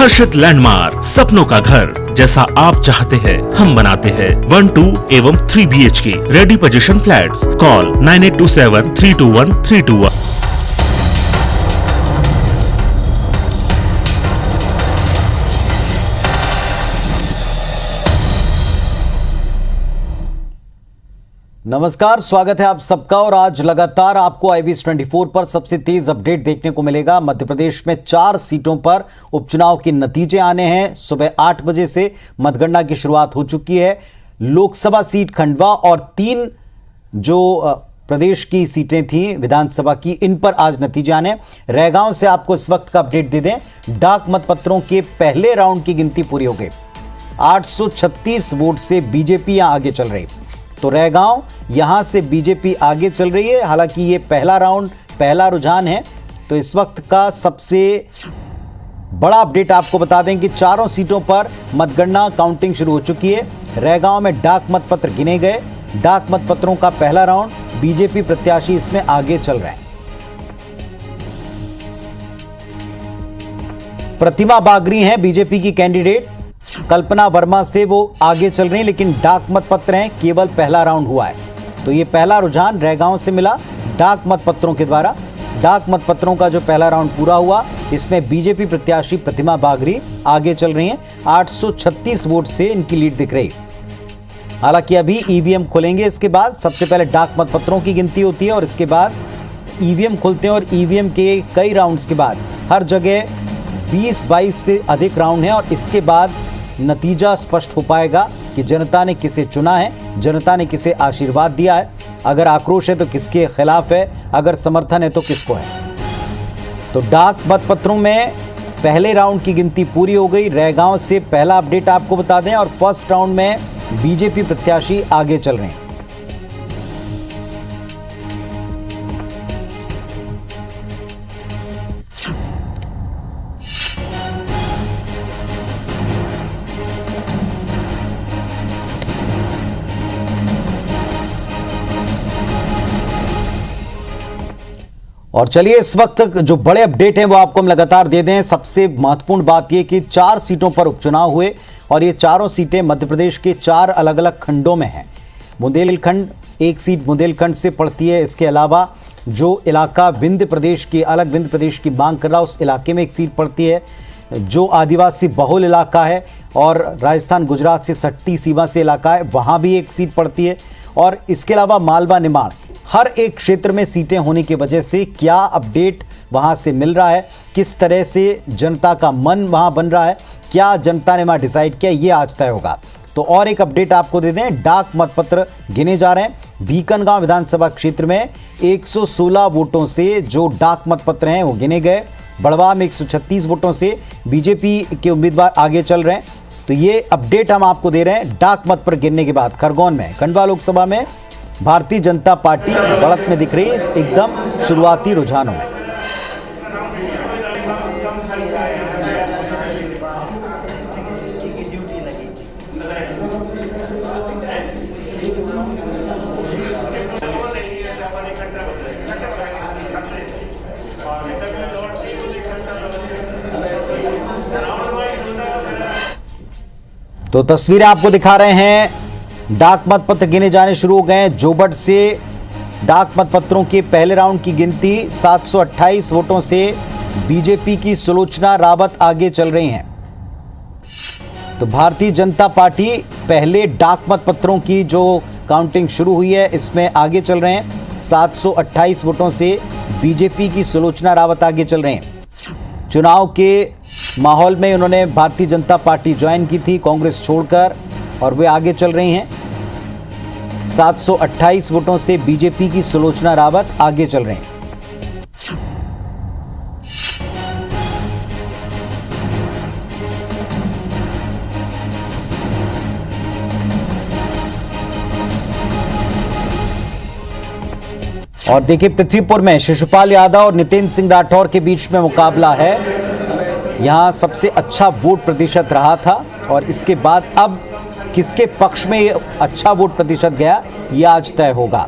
हर्षित landmark, सपनों का घर जैसा आप चाहते हैं हम बनाते हैं। 1, 2 एवं 3 BHK ready position flats. Call 9827321321। नमस्कार, स्वागत है आप सबका। और आज लगातार आपको IBS 24 पर सबसे तेज अपडेट देखने को मिलेगा। मध्य प्रदेश में 4 सीटों पर उपचुनाव के नतीजे आने हैं। सुबह 8 बजे से मतगणना की शुरुआत हो चुकी है। लोकसभा सीट खंडवा और 3 जो प्रदेश की सीटें थी विधानसभा की, इन पर आज नतीजे आने। रैगांव से आपको इस वक्त का अपडेट दे दें। डाक मतपत्रों के पहले राउंड की गिनती पूरी हो गई। 836 वोट से बीजेपी यहां आगे चल रही। तो रैगांव यहां से बीजेपी आगे चल रही है। हालांकि ये पहला राउंड, पहला रुझान है। तो इस वक्त का सबसे बड़ा अपडेट आपको बता दें कि 4 सीटों पर मतगणना काउंटिंग शुरू हो चुकी है। रैगांव में डाक मतपत्र गिने गए। डाक मतपत्रों का पहला राउंड, बीजेपी प्रत्याशी इसमें आगे चल रहे हैं। प्रतिमा बागरी हैं बीजेपी की कैंडिडेट। कल्पना वर्मा से वो आगे चल रही हैं, लेकिन डाक मतपत्र हैं, केवल पहला राउंड हुआ है। तो ये पहला रुझान रैगांव से मिला डाक मतपत्रों के द्वारा। डाक मतपत्रों का जो पहला राउंड पूरा हुआ, इसमें बीजेपी प्रत्याशी प्रतिमा बागरी आगे चल रही हैं। 836 वोट से इनकी लीड दिख रही। हालांकि अभी ईवीएम खुलेंगे। इसके बाद सबसे पहले डाक मतपत्रों की गिनती होती है और इसके बाद ईवीएम खुलते हैं। और ईवीएम के कई राउंड्स के बाद हर जगह 20-22 से अधिक राउंड है और इसके बाद नतीजा स्पष्ट हो पाएगा कि जनता ने किसे चुना है, जनता ने किसे आशीर्वाद दिया है। अगर आक्रोश है तो किसके खिलाफ है, अगर समर्थन है तो किसको है। तो डाक मतपत्रों में पहले राउंड की गिनती पूरी हो गई। रैगांव से पहला अपडेट आपको बता दें। और फर्स्ट राउंड में बीजेपी प्रत्याशी आगे चल रहे हैं। और चलिए इस वक्त जो बड़े अपडेट हैं वो आपको हम लगातार दे दें। सबसे महत्वपूर्ण बात यह कि 4 सीटों पर उपचुनाव हुए और ये चारों सीटें मध्य प्रदेश के 4 अलग अलग खंडों में हैं। बुंदेलखंड, एक सीट बुंदेलखंड से पड़ती है। इसके अलावा जो इलाका विंध्य प्रदेश की, अलग विंध्य प्रदेश की मांग कर रहा है, उस इलाके में एक सीट पड़ती है जो आदिवासी बहुल इलाका है। और राजस्थान गुजरात से सट्टी सीमा से इलाका है, वहाँ भी एक सीट पड़ती है। और इसके अलावा मालवा निमाड़, हर एक क्षेत्र में सीटें होने की वजह से क्या अपडेट वहां से मिल रहा है, किस तरह से जनता का मन वहां बन रहा है, क्या जनता ने वहां डिसाइड किया, ये आज तय होगा। तो और एक अपडेट आपको दे दें, डाक मतपत्र गिने जा रहे हैं। बीकनगांव विधानसभा क्षेत्र में 116 वोटों से जो डाक मतपत्र हैं वो गिने गए। बड़वा में 136 वोटों से बीजेपी के उम्मीदवार आगे चल रहे हैं। तो ये अपडेट हम आपको दे रहे हैं डाक मतपत्र गिनने के बाद। खरगोन में, खंडवा लोकसभा में भारतीय जनता पार्टी बढ़त में दिख रही है एकदम शुरुआती रुझानों में। तो तस्वीरें आपको दिखा रहे हैं। डाक मतपत्र गिने जाने शुरू हो गए हैं। जोबट से डाक मतपत्रों के पहले राउंड की गिनती 728 वोटों से बीजेपी की सुलोचना रावत आगे चल रही हैं। तो भारतीय जनता पार्टी पहले डाक मतपत्रों की जो काउंटिंग शुरू हुई है इसमें आगे चल रहे हैं। 728 वोटों से बीजेपी की सुलोचना रावत आगे चल रहे हैं। चुनाव के माहौल में उन्होंने भारतीय जनता पार्टी ज्वाइन की थी कांग्रेस छोड़कर, और वे आगे चल रही हैं। 728 वोटों से बीजेपी की सुलोचना रावत आगे चल रहे हैं। और देखिए पृथ्वीपुर में शिशुपाल यादव और नितेंद्र सिंह राठौर के बीच में मुकाबला है। यहां सबसे अच्छा वोट प्रतिशत रहा था और इसके बाद अब किसके पक्ष में अच्छा वोट प्रतिशत गया यह आज तय होगा।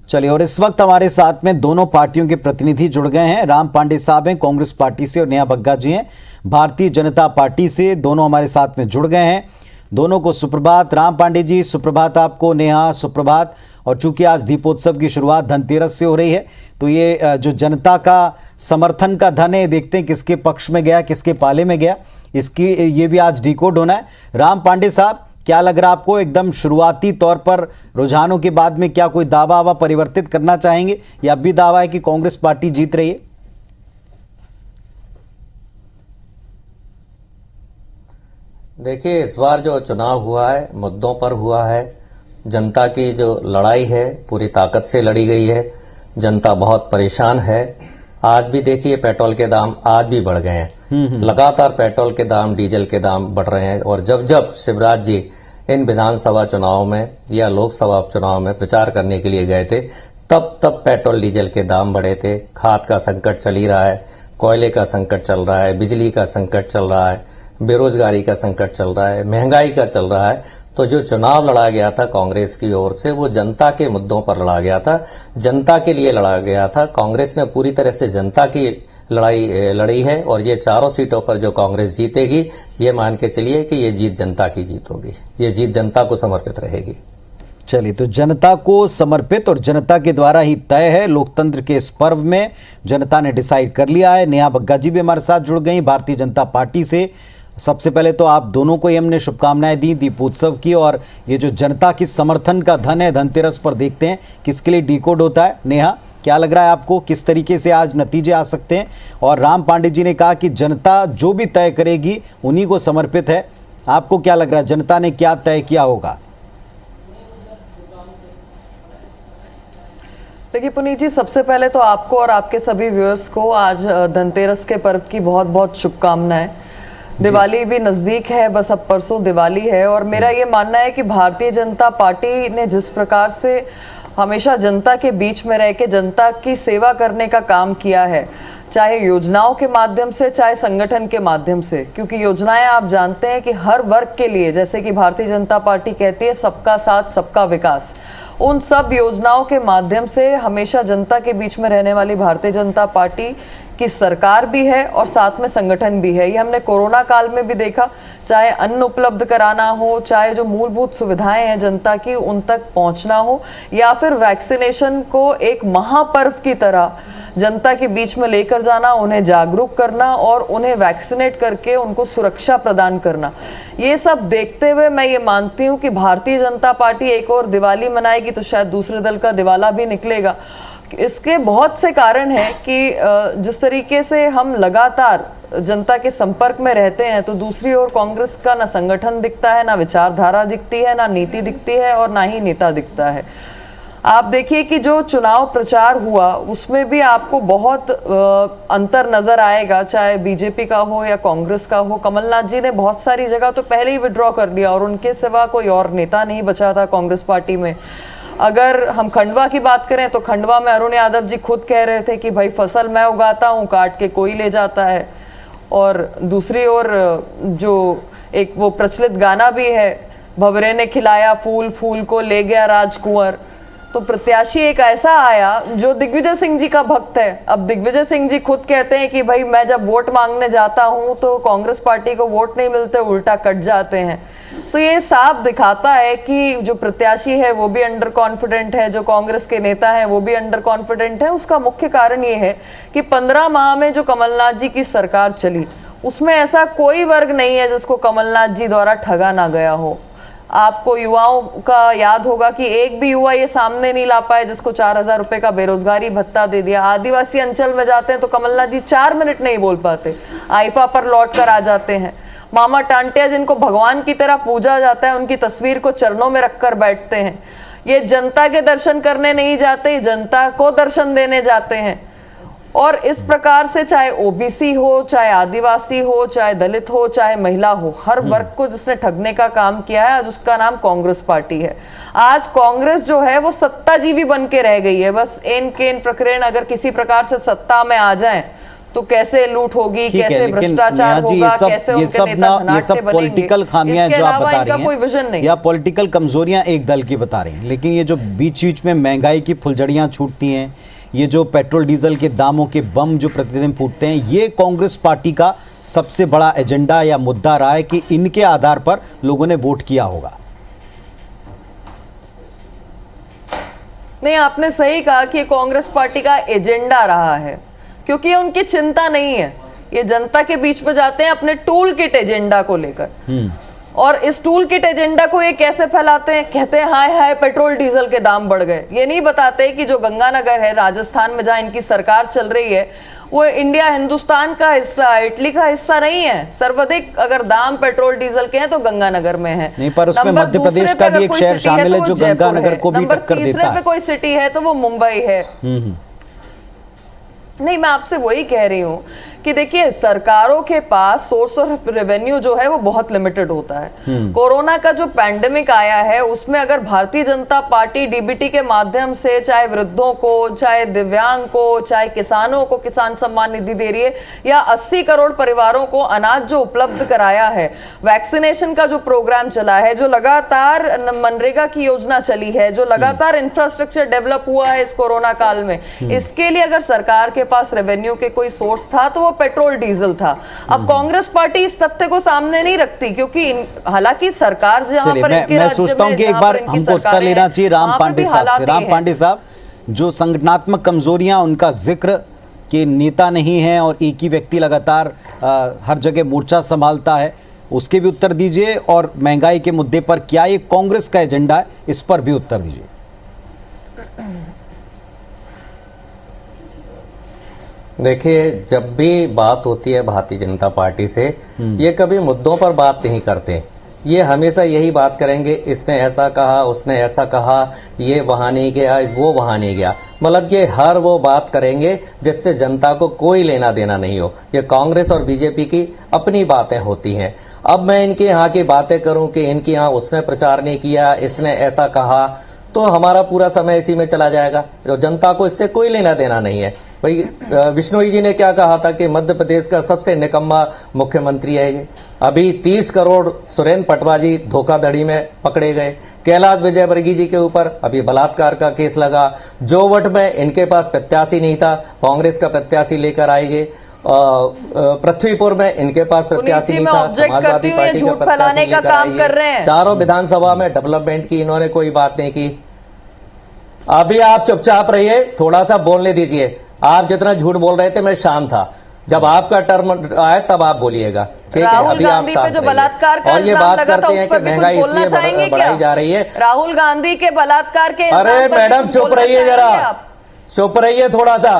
चलिए, और इस वक्त हमारे साथ में दोनों पार्टियों के प्रतिनिधि जुड़ गए हैं। राम पांडे साहब हैं कांग्रेस पार्टी से और नेहा बग्गा जी हैं भारतीय जनता पार्टी से। दोनों हमारे साथ में जुड़ गए हैं। दोनों को सुप्रभात। राम पांडे जी सुप्रभात आपको, नेहा सुप्रभात। और चूंकि आज दीपोत्सव की शुरुआत धनतेरस से हो रही है, तो ये जो जनता का समर्थन का धन है, देखते हैं किसके पक्ष में गया, किसके पाले में गया, इसकी ये भी आज डिकोड होना है। राम पांडे साहब, क्या लग रहा है आपको, एकदम शुरुआती तौर पर रुझानों के बाद में क्या कोई दावा वावा परिवर्तित करना चाहेंगे, या अब भी दावा है कि कांग्रेस पार्टी जीत रही है? देखिए, इस बार जो चुनाव हुआ है मुद्दों पर हुआ है। जनता की जो लड़ाई है पूरी ताकत से लड़ी गई है। जनता बहुत परेशान है। आज भी देखिए पेट्रोल के दाम आज भी बढ़ गए हैं। लगातार पेट्रोल के दाम, डीजल के दाम बढ़ रहे हैं। और जब जब शिवराज जी इन विधानसभा चुनाव में या लोकसभा चुनाव में प्रचार करने के लिए गए थे, तब तब पेट्रोल डीजल के दाम बढ़े थे। खाद का संकट चल ही रहा है, कोयले का संकट चल रहा है, बिजली का संकट चल रहा है, बेरोजगारी का संकट चल रहा है, महंगाई का चल रहा है। तो जो चुनाव लड़ा गया था कांग्रेस की ओर से, वो जनता के मुद्दों पर लड़ा गया था, जनता के लिए लड़ा गया था। कांग्रेस ने पूरी तरह से जनता की लड़ाई लड़ी है। और ये चारों सीटों पर जो कांग्रेस जीतेगी, ये मान के चलिए कि ये जीत जनता की जीत होगी। ये जीत जनता को समर्पित रहेगी। चलिए, तो जनता को समर्पित और जनता के द्वारा ही तय है। लोकतंत्र के इस पर्व में जनता ने डिसाइड कर लिया है। नेहा बग्गा जी भी हमारे साथ जुड़ गई भारतीय जनता पार्टी से। सबसे पहले तो आप दोनों को ही हमने शुभकामनाएं दी दीपोत्सव की। और ये जो जनता की समर्थन का धन है, धनतेरस पर देखते हैं किसके लिए डिकोड होता है। नेहा, क्या लग रहा है आपको, किस तरीके से आज नतीजे आ सकते हैं? और राम पांडे जी ने कहा कि जनता जो भी तय करेगी उन्हीं को समर्पित है। आपको क्या लग रहा है, जनता ने क्या तय किया होगा? देखिए पुनीत जी, सबसे पहले तो आपको और आपके सभी व्यूअर्स को आज धनतेरस के पर्व की बहुत बहुत शुभकामनाएं। दिवाली भी नजदीक है, बस अब परसों दिवाली है। और मेरा ये मानना है कि भारतीय जनता पार्टी ने जिस प्रकार से हमेशा जनता के बीच में रह के जनता की सेवा करने का काम किया है, चाहे योजनाओं के माध्यम से, चाहे संगठन के माध्यम से, क्योंकि योजनाएं आप जानते हैं कि हर वर्ग के लिए, जैसे कि भारतीय जनता पार्टी कहती है सबका साथ सबका विकास, उन सब योजनाओं के माध्यम से हमेशा जनता के बीच में रहने वाली भारतीय जनता पार्टी की सरकार भी है और साथ में संगठन भी है। ये हमने कोरोना काल में भी देखा, चाहे अन्न उपलब्ध कराना हो, चाहे जो मूलभूत सुविधाएं हैं जनता की उन तक पहुंचना हो, या फिर वैक्सीनेशन को एक महापर्व की तरह जनता के बीच में लेकर जाना, उन्हें जागरूक करना और उन्हें वैक्सीनेट करके उनको सुरक्षा प्रदान करना। ये सब देखते हुए मैं ये मानती हूँ कि भारतीय जनता पार्टी एक और दिवाली मनाएगी तो शायद दूसरे दल का दिवाला भी निकलेगा। इसके बहुत से कारण हैं कि जिस तरीके से हम लगातार जनता के संपर्क में रहते हैं, तो दूसरी ओर कांग्रेस का ना संगठन दिखता है, ना विचारधारा दिखती है, ना नीति दिखती है और ना ही नेता दिखता है। आप देखिए कि जो चुनाव प्रचार हुआ उसमें भी आपको बहुत अंतर नजर आएगा, चाहे बीजेपी का हो या कांग्रेस का हो। कमलनाथ जी ने बहुत सारी जगह तो पहले ही विड्रॉ कर लिया और उनके सिवा कोई और नेता नहीं बचा था कांग्रेस पार्टी में। अगर हम खंडवा की बात करें तो खंडवा में अरुण यादव जी खुद कह रहे थे कि भाई फसल मैं उगाता हूँ, काट के कोई ले जाता है। और दूसरी ओर जो एक वो प्रचलित गाना भी है, भंवरे ने खिलाया फूल, फूल को ले गया राजकुंवर। तो प्रत्याशी एक ऐसा आया जो दिग्विजय सिंह जी का भक्त है। अब दिग्विजय सिंह जी खुद कहते हैं कि भाई मैं जब वोट मांगने जाता हूं तो कांग्रेस पार्टी को वोट नहीं मिलते, उल्टा कट जाते हैं। तो ये साफ दिखाता है कि जो प्रत्याशी है वो भी अंडर कॉन्फिडेंट है, जो कांग्रेस के नेता हैं वो भी अंडर कॉन्फिडेंट है। उसका मुख्य कारण ये है कि 15 माह में जो कमलनाथ जी की सरकार चली उसमें ऐसा कोई वर्ग नहीं है जिसको कमलनाथ जी द्वारा ठगा ना गया हो। आपको युवाओं का याद होगा कि एक भी युवा ये सामने नहीं ला पाए जिसको 4000 रुपए का बेरोजगारी भत्ता दे दिया। आदिवासी अंचल में जाते हैं तो कमलनाथ जी 4 मिनट नहीं बोल पाते, आईफा पर लौट कर आ जाते हैं। मामा टांटिया जिनको भगवान की तरह पूजा जाता है, उनकी तस्वीर को चरणों में रखकर बैठते हैं। ये जनता के दर्शन करने नहीं जाते, जनता को दर्शन देने जाते हैं। और इस प्रकार से चाहे ओबीसी हो, चाहे आदिवासी हो, चाहे दलित हो, चाहे महिला हो, हर वर्ग को जिसने ठगने का काम किया है आज उसका नाम कांग्रेस पार्टी है। आज कांग्रेस जो है वो सत्ताजीवी बन के रह गई है। बस एन केन प्रकरण अगर किसी प्रकार से सत्ता में आ जाए तो कैसे लूट होगी, ठीक है, कैसे लेकिन भ्रष्टाचार नेहा जी, होगा, कैसे ये उनके सब नेता ना, ये धनाढ्य सब बनेंगे, पॉलिटिकल खामियां इसके जो आप अलावा बता इनका रही कोई हैं विजन नहीं। या पॉलिटिकल कमजोरियां एक दल की बता रही हैं, लेकिन ये जो बीच बीच में महंगाई की फुलझड़ियां छूटती हैं, ये जो पेट्रोल डीजल के दामों के बम जो प्रतिदिन फूटते हैं, ये कांग्रेस पार्टी का सबसे बड़ा एजेंडा या मुद्दा रहा है कि इनके आधार पर लोगों ने वोट किया होगा। नहीं, आपने सही कहा कि कांग्रेस पार्टी का एजेंडा रहा है, क्योंकि ये उनकी चिंता नहीं है। ये जनता के बीच में जाते हैं अपने टूल किट एजेंडा को लेकर, और इस टूल किट एजेंडा को ये कैसे फैलाते हैं, कहते हैं हाय हाय पेट्रोल डीजल के दाम बढ़ गए। ये नहीं बताते कि जो गंगानगर है राजस्थान में, जहां इनकी सरकार चल रही है, वो इंडिया हिंदुस्तान का हिस्सा, इटली का हिस्सा नहीं है। सर्वाधिक अगर दाम पेट्रोल डीजल के हैं तो गंगानगर में है। नहीं, पर उसमें नंबर मध्य दूसरे प्रदेश पे का अगर भी एक कोई शहर सिटी है शामिल तो है वो जो जयपुर गंगानगर है। को भी नंबर टक्कर देता तीसरे पे है। कोई सिटी है तो वो मुंबई है। नहीं, मैं आपसे वही कह रही हूं कि देखिए, सरकारों के पास सोर्स ऑफ रेवेन्यू जो है वो बहुत लिमिटेड होता है। कोरोना का जो पैंडेमिक आया है उसमें अगर भारतीय जनता पार्टी डीबीटी के माध्यम से चाहे वृद्धों को, चाहे दिव्यांग को, चाहे किसानों को किसान सम्मान निधि दे रही है, या 80 करोड़ परिवारों को अनाज जो उपलब्ध कराया है, वैक्सीनेशन का जो प्रोग्राम चला है, जो लगातार मनरेगा की योजना चली है, जो लगातार इंफ्रास्ट्रक्चर डेवलप हुआ है इस कोरोना काल में, इसके लिए अगर सरकार के पास रेवेन्यू के कोई सोर्स था तो वो पेट्रोल डीजल था। अब कांग्रेस पार्टी इस तथ्य को सामने नहीं रखती, क्योंकि हालांकि सरकार जहां पर इनके मैं राज्य सोचता हूं में, कि एक जहां बार पर इनकी हमको उत्तर सरकारें लेना हैं, चाहिए राम वहां पे पांडे भी साहब हालात से। नहीं राम है। पांडे साहब, जो संगठनात्मक कमजोरियां उनका जिक्र कि नेता नहीं है और एक ही व्यक्ति लगातार हर जगह मोर्चा संभालता है, उसके भी उत्तर दीजिए, और महंगाई के मुद्दे पर क्या ये कांग्रेस का एजेंडा है, इस पर भी उत्तर दीजिए। देखिए, जब भी बात होती है भारतीय जनता पार्टी से, ये कभी मुद्दों पर बात नहीं करते। ये हमेशा यही बात करेंगे, इसने ऐसा कहा, उसने ऐसा कहा, ये वहां नहीं गया, वो वहां नहीं गया। मतलब ये हर वो बात करेंगे जिससे जनता को कोई लेना देना नहीं हो। ये कांग्रेस और बीजेपी की अपनी बातें होती हैं। अब मैं इनके यहाँ की बातें करूं कि इनके यहाँ उसने प्रचार नहीं किया, इसने ऐसा कहा, तो हमारा पूरा समय इसी में चला जाएगा। जो जनता को इससे कोई लेना देना नहीं है। भाई, विश्नोई जी ने क्या कहा था कि मध्य प्रदेश का सबसे निकम्मा मुख्यमंत्री है ये। अभी 30 करोड़ सुरेंद्र पटवा जी धोखाधड़ी में पकड़े गए। कैलाश विजयवर्गीय जी के ऊपर अभी बलात्कार का केस लगा। जोवट में इनके पास प्रत्याशी नहीं था, कांग्रेस का प्रत्याशी लेकर आएंगे। पृथ्वीपुर में इनके पास प्रत्याशी नहीं था, समाजवादी पार्टी का प्रत्याशी लेकर आएंगे। चारों विधानसभा में डेवलपमेंट की इन्होंने कोई बात नहीं की। अभी आप चुपचाप रहिए, थोड़ा सा बोलने दीजिए। आप जितना झूठ बोल रहे थे मैं शांत था, जब आपका टर्म आए तब आप बोलिएगा, ठीक है? अभी आप शांत रहिए। और ये बात करते हैं कि महंगाई इसलिए बढ़ाई जा रही है। राहुल गांधी के बलात्कार के, अरे मैडम चुप रहिए, जरा चुप रहिए थोड़ा सा।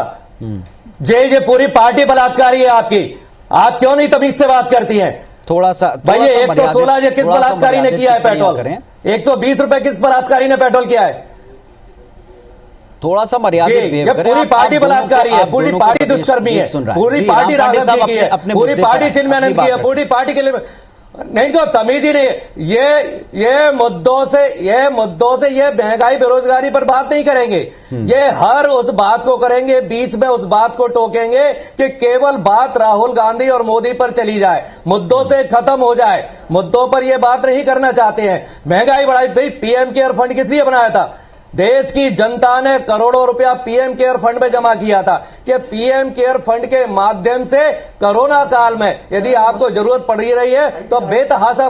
जे पूरी पार्टी बलात्कारी है आपकी, आप क्यों नहीं तमीज से बात करती हैं? थोड़ा सा भाई, ये 116 ये किस बलात्कारी ने किया है पेट्रोल? 120 रुपए किस बलात्कारी ने पेट्रोल किया है? थोड़ा सा मर्यादित ये पूरी पार्टी बलात्कारी है, पूरी पार्टी दुष्कर्मी है, पूरी पार्टी राघव की है, पूरी पार्टी चिन्मयानंद की है, पूरी पार्टी के लिए नहीं तो तमीज ही नहीं। ये मुद्दों से ये महंगाई बेरोजगारी पर बात नहीं करेंगे। ये हर उस बात को करेंगे, बीच में उस बात को टोकेंगे कि केवल बात राहुल गांधी और मोदी पर चली जाए, मुद्दों से खत्म हो जाए। मुद्दों पर ये बात नहीं करना चाहते हैं। महंगाई बढ़ाई, भाई पीएम केयर फंड किस लिए बनाया था? देश की जनता ने करोड़ों रुपया पीएम केयर फंड में जमा किया था कि पीएम केयर फंड के माध्यम से कोरोना काल में यदि आपको जरूरत पड़ रही है तो बेतहाशा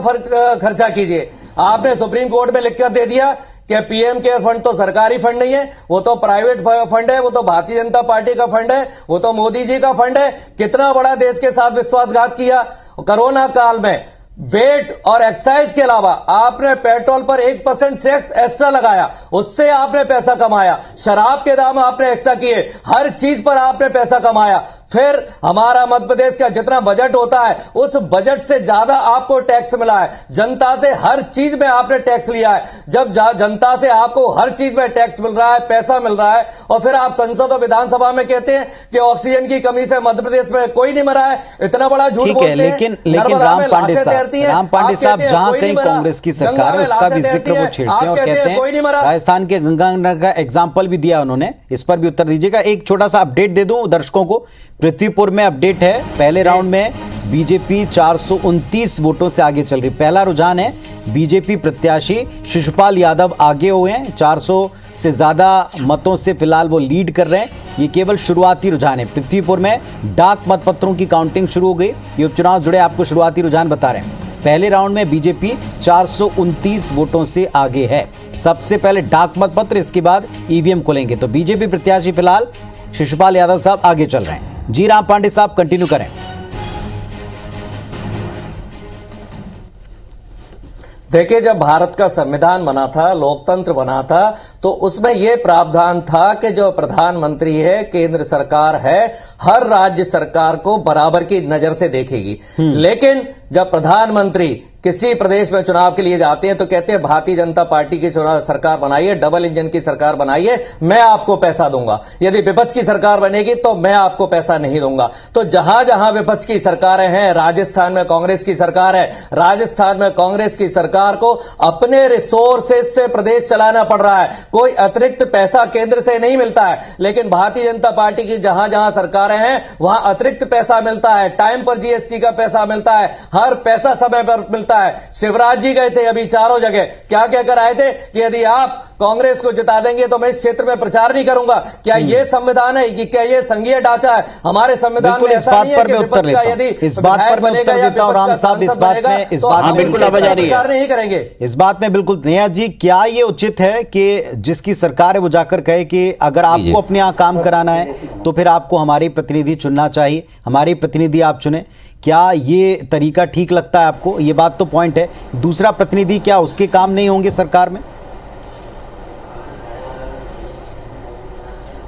खर्चा कीजिए। आपने सुप्रीम कोर्ट में लिखकर दे दिया कि पीएम केयर फंड तो सरकारी फंड नहीं है, वो तो प्राइवेट फंड है, वो तो भारतीय जनता पार्टी का फंड है, वो तो मोदी जी का फंड है। कितना बड़ा देश के साथ विश्वासघात किया। कोरोना काल में वेट और एक्साइज के अलावा आपने पेट्रोल पर 1% सेस एक्स्ट्रा लगाया, उससे आपने पैसा कमाया। शराब के दाम आपने एक्स्ट्रा किए, हर चीज पर आपने पैसा कमाया। फिर हमारा मध्य प्रदेश का जितना बजट होता है उस बजट से ज्यादा आपको टैक्स मिला है। जनता से हर चीज में आपने टैक्स लिया है। जब जनता से आपको हर चीज में टैक्स मिल रहा है, पैसा मिल रहा है, और फिर आप संसद और विधानसभा में कहते हैं कि ऑक्सीजन की कमी से मध्य प्रदेश में कोई नहीं मरा है। इतना बड़ा झूठ बोलते हैं। लेकिन राम पांडे साहब जहां कहीं कांग्रेस की सरकार है उसका भी जिक्र वो छेड़ते हैं और कहते हैं, राजस्थान के गंगानगर का एग्जाम्पल भी दिया उन्होंने, इस पर भी उत्तर दीजिएगा। एक छोटा सा अपडेट दे दूं दर्शकों को, पृथ्वीपुर में अपडेट है, पहले राउंड में बीजेपी 429 वोटों से आगे चल रही। पहला रुझान है बीजेपी प्रत्याशी शिशुपाल यादव आगे हुए हैं, 400 से ज्यादा मतों से फिलहाल वो लीड कर रहे हैं। ये केवल शुरुआती रुझान है। पृथ्वीपुर में डाक मतपत्रों की काउंटिंग शुरू हो गई। ये उपचुनाव जुड़े आपको शुरुआती रुझान बता रहे हैं। पहले राउंड में बीजेपी 429 वोटों से आगे है। सबसे पहले डाक मतपत्र, इसके बाद ईवीएम खुलेंगे। तो बीजेपी प्रत्याशी फिलहाल शिशुपाल यादव साहब आगे चल रहे हैं। जी राम पांडे साहब कंटिन्यू करें। देखिए, जब भारत का संविधान बना था, लोकतंत्र बना था, तो उसमें यह प्रावधान था कि जो प्रधानमंत्री है, केंद्र सरकार है, हर राज्य सरकार को बराबर की नजर से देखेगी। लेकिन जब प्रधानमंत्री किसी प्रदेश में चुनाव के लिए जाते हैं तो कहते हैं भारतीय जनता पार्टी की चुनाव सरकार बनाइए, डबल इंजन की सरकार बनाइए, मैं आपको पैसा दूंगा। यदि विपक्ष की सरकार बनेगी तो मैं आपको पैसा नहीं दूंगा। तो जहां जहां विपक्ष की सरकारें हैं, राजस्थान में कांग्रेस की सरकार है, राजस्थान में कांग्रेस की सरकार को अपने रिसोर्सेज से प्रदेश चलाना पड़ रहा है। कोई अतिरिक्त पैसा केंद्र से नहीं मिलता है। लेकिन भारतीय जनता पार्टी की जहां जहां सरकारें हैं वहां अतिरिक्त पैसा मिलता है, टाइम पर जीएसटी का पैसा मिलता है, हर पैसा समय पर मिलता है। शिवराज जी गए थे अभी चारों जगह, क्या कहकर आए थे कि यदि आप कांग्रेस को जिता देंगे तो मैं इस क्षेत्र में प्रचार नहीं करूंगा। क्या ये संविधान है कि क्या ये संघीय ढांचा है? हमारे संविधान में ऐसा नहीं है कि विपक्ष का यदि इस बात पर मैं उत्तर देता हूं राम साहब, इस बात में बिल्कुल प्रचार नहीं करेंगे। इस बात में बिल्कुल। नेहा जी, क्या ये उचित है कि जिसकी सरकार है वो जाकर कहे कि अगर आपको अपने यहाँ काम कराना है तो फिर आपको हमारी प्रतिनिधि चुनना चाहिए, हमारी प्रतिनिधि आप चुने? क्या ये तरीका ठीक लगता है आपको? ये बात तो पॉइंट है। दूसरा प्रतिनिधि, क्या उसके काम नहीं होंगे सरकार में?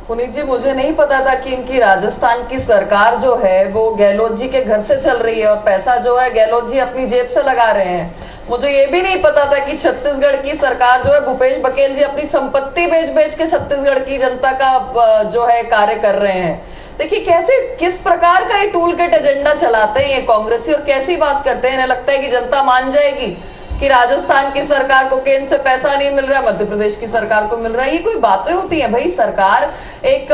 पुनीत जी, मुझे नहीं पता था कि इनकी राजस्थान की सरकार जो है वो गहलोत जी के घर से चल रही है और पैसा जो है गहलोत जी अपनी जेब से लगा रहे हैं। मुझे ये भी नहीं पता था कि छत्तीसगढ़ की सरकार जो है भूपेश बघेल जी अपनी संपत्ति बेच बेच के छत्तीसगढ़ की जनता का जो है कार्य कर रहे हैं। देखिए कैसे, किस प्रकार का ये टूल किट एजेंडा चलाते हैं ये कांग्रेसी और कैसी बात करते हैं। इन्हें लगता है कि जनता मान जाएगी कि राजस्थान की सरकार को केंद्र से पैसा नहीं मिल रहा है, मध्य प्रदेश की सरकार को मिल रहा है। ये कोई बातें होती हैं भाई? सरकार एक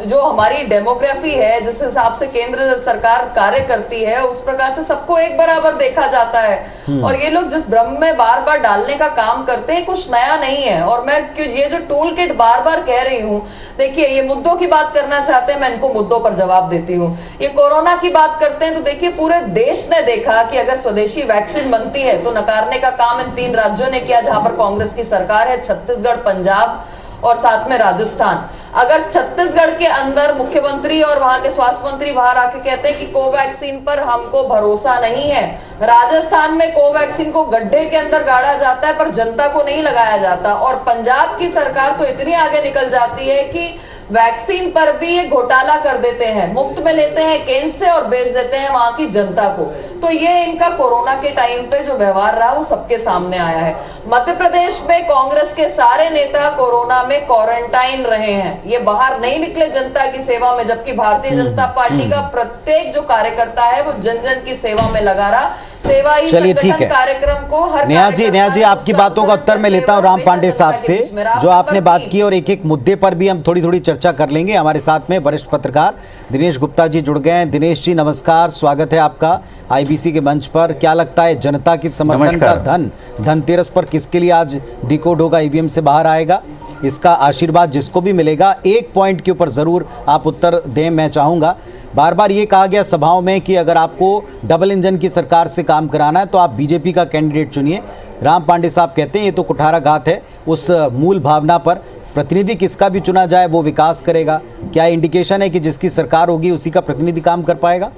जो हमारी डेमोग्राफी है, जिस हिसाब से केंद्र सरकार कार्य करती है, उस प्रकार से सबको एक बराबर देखा जाता है। और ये लोग जिस भ्रम में बार बार डालने का काम करते हैं, कुछ नया नहीं है। और मैं ये जो टूल किट बार बार कह रही हूँ, देखिए ये मुद्दों की बात करना चाहते हैं, मैं इनको मुद्दों पर जवाब देती हूँ। ये कोरोना की बात करते हैं तो देखिए पूरे देश ने देखा कि अगर स्वदेशी वैक्सीन बनती है तो नकारने का काम इन 3 राज्यों ने किया जहां पर कांग्रेस की सरकार है, छत्तीसगढ़, पंजाब और साथ में राजस्थान। अगर छत्तीसगढ़ के अंदर मुख्यमंत्री और वहां के स्वास्थ्य मंत्री बाहर आके कहते हैं कि कोवैक्सीन पर हमको भरोसा नहीं है, राजस्थान में कोवैक्सीन को गड्ढे के अंदर गाड़ा जाता है पर जनता को नहीं लगाया जाता, और पंजाब की सरकार तो इतनी आगे निकल जाती है कि वैक्सीन पर भी ये घोटाला कर देते हैं, मुफ्त में लेते हैं केंद्र से और बेच देते हैं वहां की जनता को। तो ये इनका कोरोना के टाइम पे जो व्यवहार रहा वो सबके सामने आया है। मध्य प्रदेश में कांग्रेस के सारे नेता कोरोना में क्वारंटाइन रहे हैं, ये बाहर नहीं निकले जनता की सेवा में, जबकि भारतीय जनता पार्टी का प्रत्येक जो कार्यकर्ता है वो जन जन की सेवा में लगा रहा। सेवा ही चलिए ठीक है, कार्यक्रम को हर नेहा जी आपकी बातों का उत्तर मैं लेता हूं राम पांडे साहब से, जो आपने बात की, और एक एक मुद्दे पर भी हम थोड़ी थोड़ी चर्चा कर लेंगे। हमारे साथ में वरिष्ठ पत्रकार दिनेश गुप्ता जी जुड़ गए हैं। दिनेश जी नमस्कार, स्वागत है आपका आईबीसी के मंच पर। क्या लगता है जनता की समर्थन का धन धनतेरस पर किसके लिए आज डिकोड होगा, ईवीएम से बाहर आएगा? इसका आशीर्वाद जिसको भी मिलेगा, एक पॉइंट के ऊपर जरूर आप उत्तर दें, मैं चाहूंगा। बार बार ये कहा गया सभाओं में कि अगर आपको डबल इंजन की सरकार से काम कराना है तो आप बीजेपी का कैंडिडेट चुनिए। राम पांडे साहब कहते हैं ये तो कुठाराघात है उस मूल भावना पर। प्रतिनिधि किसका भी चुना जाए वो विकास करेगा। क्या इंडिकेशन है कि जिसकी सरकार होगी उसी का प्रतिनिधि काम कर पाएगा?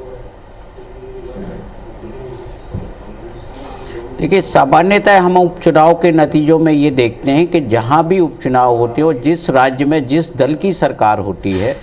देखिए, सामान्यतः हम उपचुनाव के नतीजों में ये देखते हैं कि जहां भी उपचुनाव होते हो, जिस राज्य में जिस दल की सरकार होती है,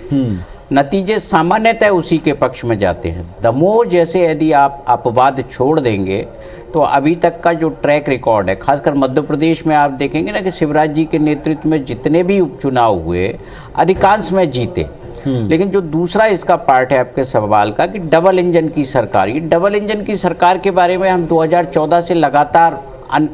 नतीजे सामान्यतः उसी के पक्ष में जाते हैं। दमोह जैसे यदि आप अपवाद छोड़ देंगे तो अभी तक का जो ट्रैक रिकॉर्ड है, खासकर मध्य प्रदेश में आप देखेंगे ना कि शिवराज जी के नेतृत्व में जितने भी उपचुनाव हुए अधिकांश में जीते। लेकिन जो दूसरा इसका पार्ट है आपके सवाल का कि डबल इंजन की सरकार, ये डबल इंजन की सरकार के बारे में हम 2014 से लगातार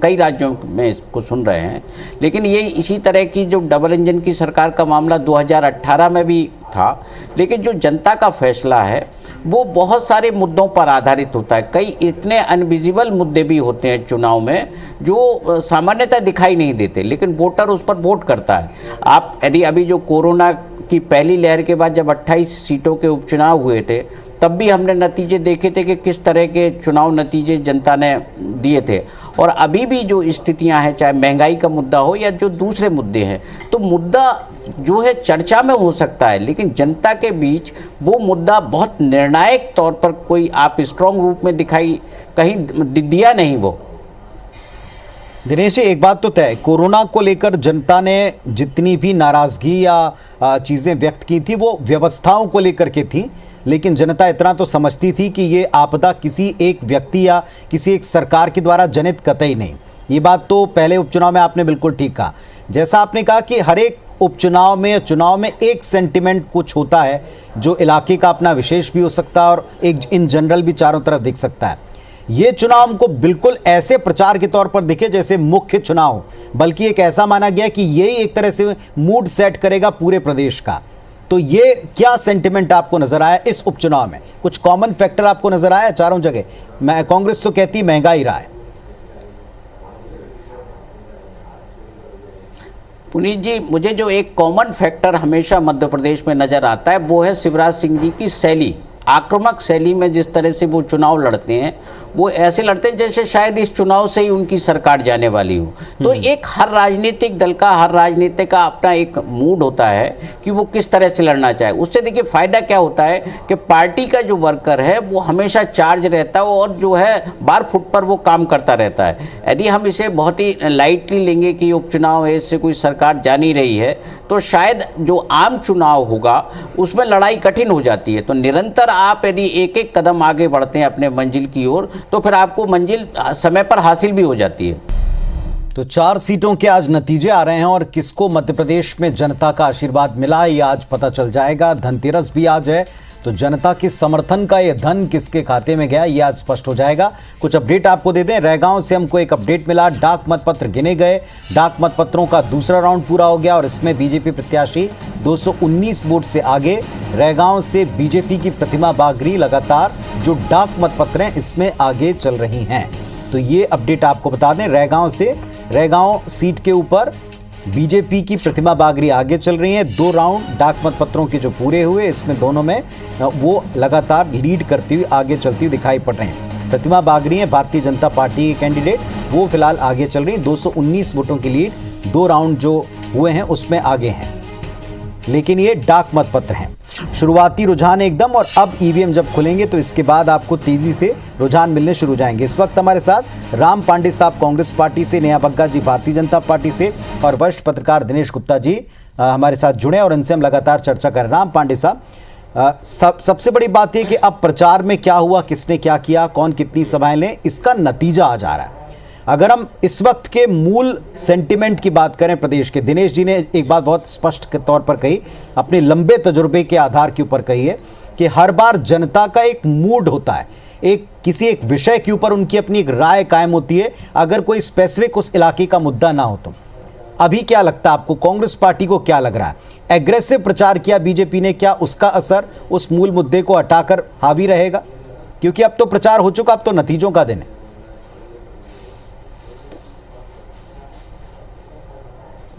कई राज्यों में इसको सुन रहे हैं, लेकिन ये इसी तरह की जो डबल इंजन की सरकार का मामला 2018 में भी था, लेकिन जो जनता का फैसला है वो बहुत सारे मुद्दों पर आधारित होता है। कई इतने अनविजिबल मुद्दे भी होते हैं चुनाव में जो सामान्यतः दिखाई नहीं देते, लेकिन वोटर उस पर वोट करता है। आप यदि अभी जो कोरोना की पहली लहर के बाद जब 28 सीटों के उपचुनाव हुए थे, तब भी हमने नतीजे देखे थे कि किस तरह के चुनाव नतीजे जनता ने दिए थे। और अभी भी जो स्थितियां हैं, चाहे महंगाई का मुद्दा हो या जो दूसरे मुद्दे हैं, तो मुद्दा जो है चर्चा में हो सकता है, लेकिन जनता के बीच वो मुद्दा बहुत निर्णायक तौर पर कोई आप स्ट्रॉन्ग रूप में दिखाई कहीं दिया नहीं। वो दिनेश जी, एक बात तो तय, कोरोना को लेकर जनता ने जितनी भी नाराजगी या चीजें व्यक्त की थी वो व्यवस्थाओं को लेकर के थी, लेकिन जनता इतना तो समझती थी कि ये आपदा किसी एक व्यक्ति या किसी एक सरकार के द्वारा जनित कतई नहीं। ये बात तो पहले उपचुनाव में आपने बिल्कुल ठीक कहा। जैसा आपने कहा कि हर एक उपचुनाव में या चुनाव में एक सेंटिमेंट कुछ होता है जो इलाके का अपना विशेष भी हो सकता है और एक इन जनरल भी चारों तरफ दिख सकता है। ये चुनाव हमको बिल्कुल ऐसे प्रचार के तौर पर दिखे जैसे मुख्य चुनाव हो, बल्कि एक ऐसा माना गया कि यही एक तरह से मूड सेट करेगा पूरे प्रदेश का। तो ये क्या सेंटिमेंट आपको नजर आया इस उपचुनाव में? कुछ कॉमन फैक्टर आपको नजर आया चारों जगह? मैं कांग्रेस तो कहती महंगाई रहा है। पुनीत जी, मुझे जो एक कॉमन फैक्टर हमेशा मध्य प्रदेश में नजर आता है वो है शिवराज सिंह जी की शैली, आक्रामक शैली में जिस तरह से वो चुनाव लड़ते हैं, वो ऐसे लड़ते हैं जैसे शायद इस चुनाव से ही उनकी सरकार जाने वाली हो। तो एक हर राजनीतिक दल का, हर राजनीति का अपना एक मूड होता है कि वो किस तरह से लड़ना चाहे। उससे देखिए फायदा क्या होता है कि पार्टी का जो वर्कर है वो हमेशा चार्ज रहता है और जो है बार फुट पर वो काम करता रहता है। यदि हम इसे बहुत ही लाइटली लेंगे कि उपचुनाव है, इससे कोई सरकार जा नहीं रही है, तो शायद जो आम चुनाव होगा उसमें लड़ाई कठिन हो जाती है। तो निरंतर आप यदि एक एक कदम आगे बढ़ते हैं अपने मंजिल की ओर, तो फिर आपको मंजिल समय पर हासिल भी हो जाती है। तो 4 सीटों के आज नतीजे आ रहे हैं और किसको मध्य प्रदेश में जनता का आशीर्वाद मिला ये आज पता चल जाएगा। धनतेरस भी आज है, तो जनता के समर्थन का ये धन किसके खाते में गया ये आज स्पष्ट हो जाएगा। कुछ अपडेट आपको दे दें। रैगांव से हमको एक अपडेट मिला, डाक मतपत्र गिने गए, डाक मतपत्रों का दूसरा राउंड पूरा हो गया और इसमें बीजेपी प्रत्याशी 219 वोट से आगे। रैगांव से बीजेपी की प्रतिमा बागरी लगातार जो डाक मतपत्र हैं इसमें आगे चल रही हैं। तो ये अपडेट आपको बता दें, रैगांव सीट के ऊपर बीजेपी की प्रतिमा बागरी आगे चल रही हैं। 2 राउंड डाक मतपत्रों के जो पूरे हुए इसमें दोनों में वो लगातार लीड करती हुई आगे चलती हुई दिखाई पड़ रहे हैं। प्रतिमा बागरी हैं भारतीय जनता पार्टी के कैंडिडेट, वो फिलहाल आगे चल रही हैं। 219 वोटों की लीड 2 राउंड जो हुए हैं उसमें आगे हैं, लेकिन ये डाक मतपत्र हैं। शुरुआती रुझान एकदम, और अब ईवीएम जब खुलेंगे तो इसके बाद आपको तेजी से रुझान मिलने शुरू हो जाएंगे। इस वक्त हमारे साथ राम पांडे साहब कांग्रेस पार्टी से, नेहा बग्गा जी भारतीय जनता पार्टी से और वरिष्ठ पत्रकार दिनेश गुप्ता जी हमारे साथ जुड़े और इनसे हम लगातार चर्चा कर रहे हैं। राम पांडे साहब, सबसे बड़ी बात यह कि अब प्रचार में क्या हुआ, किसने क्या किया, कौन कितनी सभाएं लें, इसका नतीजा आज आ रहा है। अगर हम इस वक्त के मूल सेंटिमेंट की बात करें प्रदेश के, दिनेश जी ने एक बात बहुत स्पष्ट के तौर पर कही, अपने लंबे तजुर्बे के आधार के ऊपर कही है कि हर बार जनता का एक मूड होता है, किसी एक विषय के ऊपर उनकी अपनी एक राय कायम होती है, अगर कोई स्पेसिफिक उस इलाके का मुद्दा ना हो तो। अभी क्या लगता है आपको, कांग्रेस पार्टी को क्या लग रहा है? एग्रेसिव प्रचार किया बीजेपी ने, क्या उसका असर उस मूल मुद्दे को हटाकर हावी रहेगा? क्योंकि अब तो प्रचार हो चुका, अब तो नतीजों का दिन है।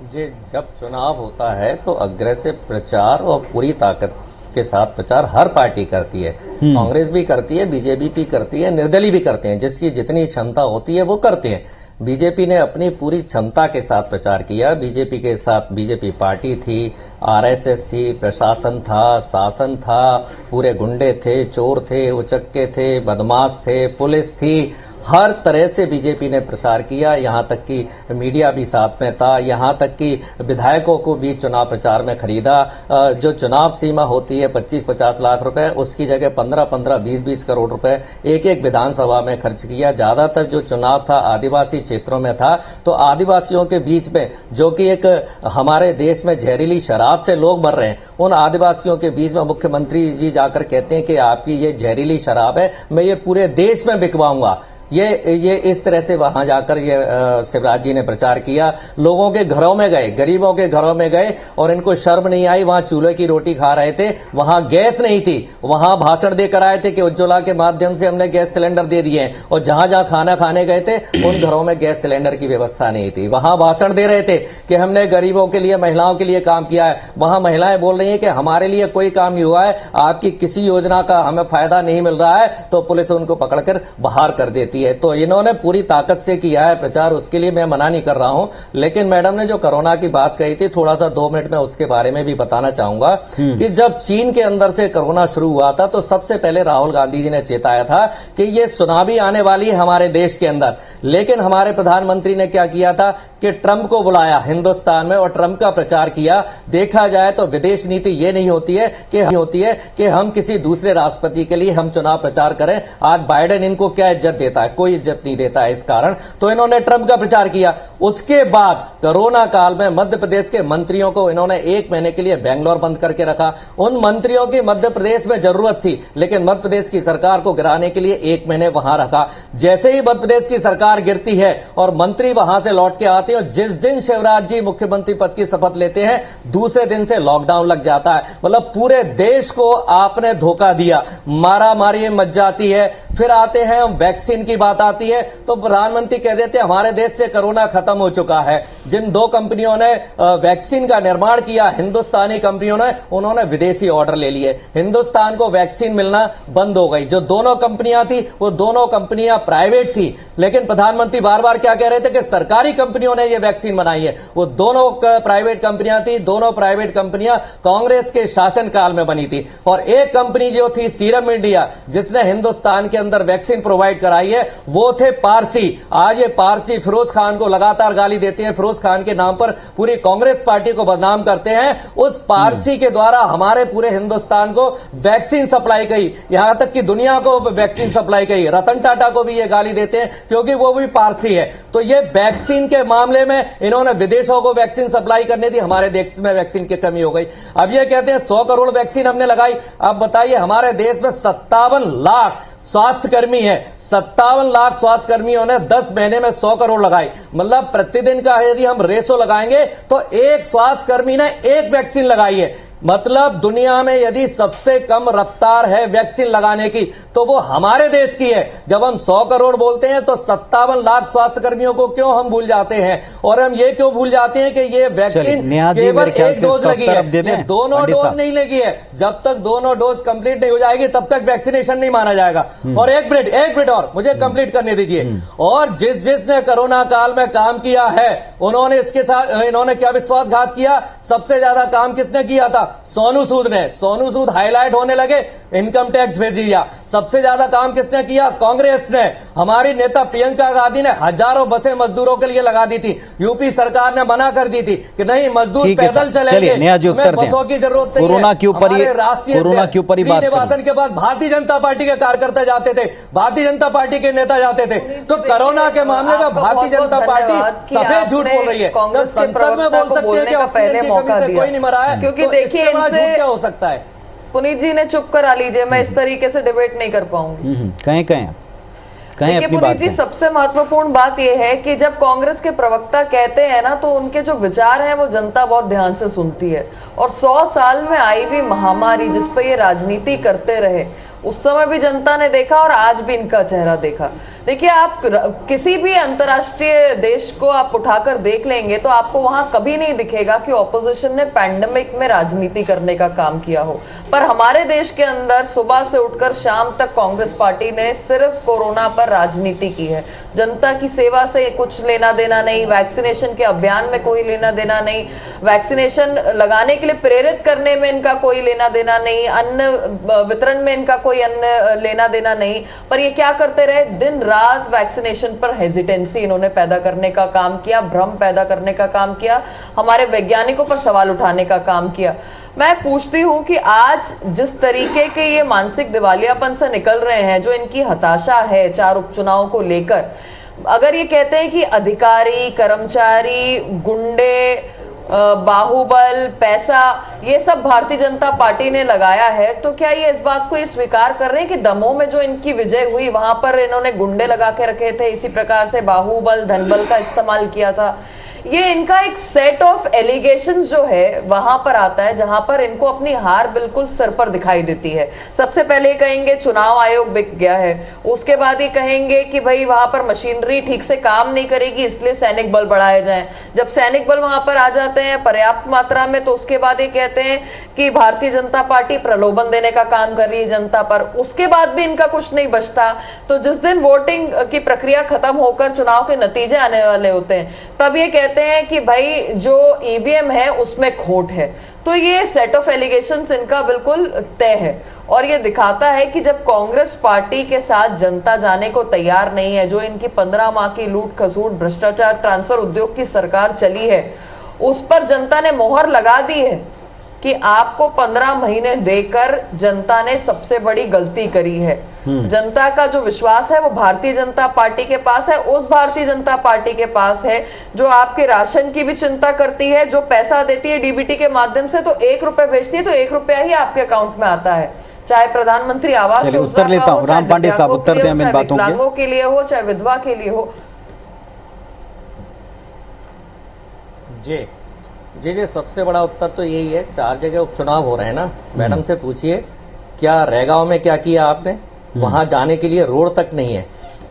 जी, जब चुनाव होता है तो अग्रेसिव प्रचार और पूरी ताकत के साथ प्रचार हर पार्टी करती है। कांग्रेस भी करती है, बीजेपी भी करती है, निर्दलीय भी करते हैं, जिसकी जितनी क्षमता होती है वो करते हैं। बीजेपी ने अपनी पूरी क्षमता के साथ प्रचार किया। बीजेपी के साथ बीजेपी पार्टी थी, आरएसएस थी, प्रशासन था, शासन था, पूरे गुंडे थे, चोर थे, उचक्के थे, बदमाश थे, पुलिस थी, हर तरह से बीजेपी ने प्रचार किया। यहां तक कि मीडिया भी साथ में था, यहां तक कि विधायकों को भी चुनाव प्रचार में खरीदा। जो चुनाव सीमा होती है 25-50 लाख रुपए, उसकी जगह 15-15, 20-20 करोड़ रुपए एक एक विधानसभा में खर्च किया। ज्यादातर जो चुनाव था आदिवासी क्षेत्रों में था, तो आदिवासियों के बीच में, जो कि एक हमारे देश में जहरीली शराब से लोग मर रहे हैं, उन आदिवासियों के बीच में मुख्यमंत्री जी जाकर कहते हैं कि आपकी ये जहरीली शराब है, मैं ये पूरे देश में बिकवाऊंगा। ये इस तरह से वहां जाकर ये शिवराज जी ने प्रचार किया। लोगों के घरों में गए, गरीबों के घरों में गए और इनको शर्म नहीं आई। वहां चूल्हे की रोटी खा रहे थे, वहां गैस नहीं थी, वहां भाषण देकर आए थे कि उज्ज्वला के माध्यम से हमने गैस सिलेंडर दे दिए हैं, और जहां जहां खाना खाने गए थे उन घरों में गैस सिलेंडर की व्यवस्था नहीं थी। वहां भाषण दे रहे थे कि हमने गरीबों के लिए, महिलाओं के लिए काम किया है। वहां महिलाएं बोल रही हैं कि हमारे लिए कोई काम नहीं हुआ है, आपकी किसी योजना का हमें फायदा नहीं मिल रहा है, तो पुलिस उनको पकड़कर बाहर कर देती है। तो इन्होंने पूरी ताकत से किया है प्रचार, उसके लिए मैं मना नहीं कर रहा हूं। लेकिन मैडम ने जो कोरोना की बात कही थी, थोड़ा सा 2 मिनट में उसके बारे में भी बताना चाहूंगा कि जब चीन के अंदर से कोरोना शुरू हुआ था तो सबसे पहले राहुल गांधी जी ने चेताया था कि ये सुनामी आने वाली है हमारे देश के अंदर। लेकिन हमारे प्रधानमंत्री ने क्या किया था कि ट्रंप को बुलाया हिंदुस्तान में और ट्रंप का प्रचार किया। देखा जाए तो विदेश नीति ये नहीं होती है कि हम किसी दूसरे राष्ट्रपति के लिए हम चुनाव प्रचार करें। आज बाइडेन इनको क्या इज्जत देता है? कोई इज्जत नहीं देता है। इस कारण तो इन्होंने ट्रंप का प्रचार किया। उसके बाद कोरोना काल में मध्य प्रदेश के मंत्रियों को इन्होंने 1 महीने के लिए बेंगलोर बंद करके रखा। उन मंत्रियों की मध्य प्रदेश में जरूरत थी, लेकिन मध्य प्रदेश की सरकार को गिराने के लिए 1 महीने वहां रखा। जैसे ही मध्य प्रदेश की सरकार गिरती है और मंत्री वहां से लौट के आते हैं, और जिस दिन शिवराज जी मुख्यमंत्री पद की शपथ लेते हैं, दूसरे दिन से लॉकडाउन लग जाता है। मतलब पूरे देश को आपने धोखा दिया, मारा मारी मच जाती है। फिर आते हैं वैक्सीन की बात आती है तो प्रधानमंत्री कह देते हैं हमारे देश से कोरोना खत्म हो चुका है। जिन 2 कंपनियों ने वैक्सीन का निर्माण किया, हिंदुस्तानी कंपनियों ने, उन्होंने विदेशी ऑर्डर ले लिए। हिंदुस्तान को वैक्सीन मिलना बंद हो गई। जो दोनों कंपनियां थी वो दोनों कंपनियां प्राइवेट थी, लेकिन प्रधानमंत्री बार बार क्या कह रहे थे कि सरकारी कंपनियों ने ये वैक्सीन बनाई है। वो दोनों प्राइवेट कंपनियां थी। दोनों प्राइवेट कंपनियां कांग्रेस के शासनकाल में बनी थी। और एक कंपनी जो थी सीरम इंडिया, जिसने हिंदुस्तान के अंदर वैक्सीन प्रोवाइड कराई है, वो थे पारसी। आज ये पारसी फिरोज खान को लगातार गाली देते हैं, फिरोज खान के नाम पर पूरी कांग्रेस पार्टी को बदनाम करते हैं। उस पारसी के द्वारा हमारे पूरे हिंदुस्तान को वैक्सीन सप्लाई की, यहां तक कि दुनिया को वैक्सीन सप्लाई की। रतन टाटा को भी ये गाली देते हैं क्योंकि वो भी पारसी है। तो ये वैक्सीन के मामले में इन्होंने विदेशों को वैक्सीन सप्लाई करनी थी, हमारे देश में वैक्सीन की कमी हो गई। अब ये कहते हैं 100 करोड़ वैक्सीन हमने लगाई। अब बताइए हमारे देश में 57 लाख स्वास्थ्य कर्मी है, 57 लाख स्वास्थ्य कर्मियों ने 10 महीने में 100 करोड़ लगाई। मतलब प्रतिदिन का यदि हम रेशो लगाएंगे तो एक स्वास्थ्य कर्मी ने 1 वैक्सीन लगाई है। मतलब दुनिया में यदि सबसे कम रफ्तार है वैक्सीन लगाने की तो वो हमारे देश की है। जब हम 100 करोड़ बोलते हैं तो 57 लाख स्वास्थ्य कर्मियों को क्यों हम भूल जाते हैं? और हम ये क्यों भूल जाते हैं कि ये वैक्सीन केवल 1 डोज लगी है, ये दोनों डोज नहीं लगी है। जब तक दोनों डोज कंप्लीट नहीं हो जाएगी तब तक वैक्सीनेशन नहीं माना जाएगा। और एक मिनट और मुझे कंप्लीट करने दीजिए। और जिसने कोरोना काल में काम किया है उन्होंने इसके साथ इन्होंने क्या विश्वासघात किया? सबसे ज्यादा काम किसने किया था? सोनू सूद ने। सोनू सूद हाईलाइट होने लगे, इनकम टैक्स भेज दिया। सबसे ज्यादा काम किसने किया? कांग्रेस ने। हमारी नेता प्रियंका गांधी ने हजारों बसें मजदूरों के लिए लगा दी थी। यूपी सरकार ने मना कर दी थी कि नहीं, मजदूर पैदल चलेंगे, हमें बसों की जरूरत नहीं है। कोरोना के ऊपर ही बात निर्वाचन के बाद भारतीय जनता पार्टी के कार्यकर्ता जाते थे, भारतीय जनता पार्टी के नेता जाते थे। तो कोरोना के मामले में भारतीय जनता पार्टी सफेद झूठ बोल रही है। जब संसद में बोल सकते हैं कि ऑक्सीजन की कमी से कोई नहीं मरा है, क्योंकि देखिए क्या हो सकता है? पुनीत जी ने चुप करा लीजिए, मैं इस तरीके से डिबेट नहीं कर पाऊंगी। कहें देखिए पुनीत जी, सबसे महत्वपूर्ण बात यह है कि जब कांग्रेस के प्रवक्ता कहते हैं ना तो उनके जो विचार हैं वो जनता बहुत ध्यान से सुनती है। और 100 साल में आई हुई महामारी जिस पर ये राजनीति करते रहे, उस समय भी जनता ने देखा और आज भी इनका चेहरा देखा। देखिए, आप किसी भी अंतर्राष्ट्रीय देश को आप उठाकर देख लेंगे तो आपको वहां कभी नहीं दिखेगा कि ऑपोजिशन ने पैंडेमिक में राजनीति करने का काम किया हो। पर हमारे देश के अंदर सुबह से उठकर शाम तक कांग्रेस पार्टी ने सिर्फ कोरोना पर राजनीति की है। जनता की सेवा से कुछ लेना देना नहीं, वैक्सीनेशन के अभियान में कोई लेना देना नहीं, वैक्सीनेशन लगाने के लिए प्रेरित करने में इनका कोई लेना देना नहीं, अन्न वितरण में इनका कोई अन्न लेना देना नहीं। पर ये क्या करते रहे? दिन रात वैक्सीनेशन पर हेजिटेंसी इन्होंने पैदा करने का काम किया, भ्रम पैदा करने का काम किया, हमारे वैज्ञानिकों पर सवाल उठाने का काम किया। मैं पूछती हूं कि आज जिस तरीके के ये मानसिक दिवालियापन से निकल रहे हैं, जो इनकी हताशा है 4 उपचुनाव को लेकर, अगर ये कहते हैं कि अधिकारी, कर्मचारी, गुंडे बाहुबल, पैसा, ये सब भारतीय जनता पार्टी ने लगाया है, तो क्या ये इस बात को ये स्वीकार कर रहे हैं कि दमोह में जो इनकी विजय हुई वहां पर इन्होंने गुंडे लगा के रखे थे, इसी प्रकार से बाहुबल, धनबल का इस्तेमाल किया था? ये इनका एक सेट ऑफ एलिगेशंस जो है वहां पर आता है जहां पर इनको अपनी हार बिल्कुल सर पर दिखाई देती है। सबसे पहले कहेंगे चुनाव आयोग बिक गया है, उसके बाद ये कहेंगे कि भाई वहां पर मशीनरी ठीक से काम नहीं करेगी इसलिए सैनिक बल बढ़ाए जाएं। जब सैनिक बल वहां पर आ जाते हैं पर्याप्त मात्रा में, तो उसके बाद ये कहते हैं कि भारतीय जनता पार्टी प्रलोभन देने का काम कर रही है जनता पर। उसके बाद भी इनका कुछ नहीं बचता। तो जिस दिन वोटिंग की प्रक्रिया खत्म होकर चुनाव के नतीजे आने वाले होते हैं, तब ये कहते हैं कि भाई जो ईवीएम है उसमें खोट है। तो ये सेट ऑफ एलिगेशंस इनका बिल्कुल तय है और ये दिखाता है कि जब कांग्रेस पार्टी के साथ जनता जाने को तैयार नहीं है, जो इनकी 15 माह की लूट खसूट भ्रष्टाचार ट्रांसफर उद्योग की सरकार चली है, उस पर जनता ने मोहर लगा दी है कि आपको 15 महीने देकर जनता ने सबसे बड़ी गलती करी है। जनता का जो विश्वास है वो भारतीय जनता पार्टी के पास है, उस भारतीय जनता पार्टी के पास है जो आपके राशन की भी चिंता करती है, जो पैसा देती है डीबीटी के माध्यम से, तो 1 रुपए भेजती है तो 1 रुपया ही आपके अकाउंट में आता है, चाहे प्रधानमंत्री आवास चलिए उत्तर लेता हूँ। राम पांडे साहब उत्तर दें इन बातों के लिए हो चाहे विधवा के लिए हो। जी जी जी, सबसे बड़ा उत्तर तो यही है, 4 जगह उपचुनाव हो रहे हैं ना। मैडम से पूछिए क्या रैगांव में क्या किया आपने? वहां जाने के लिए रोड तक नहीं है।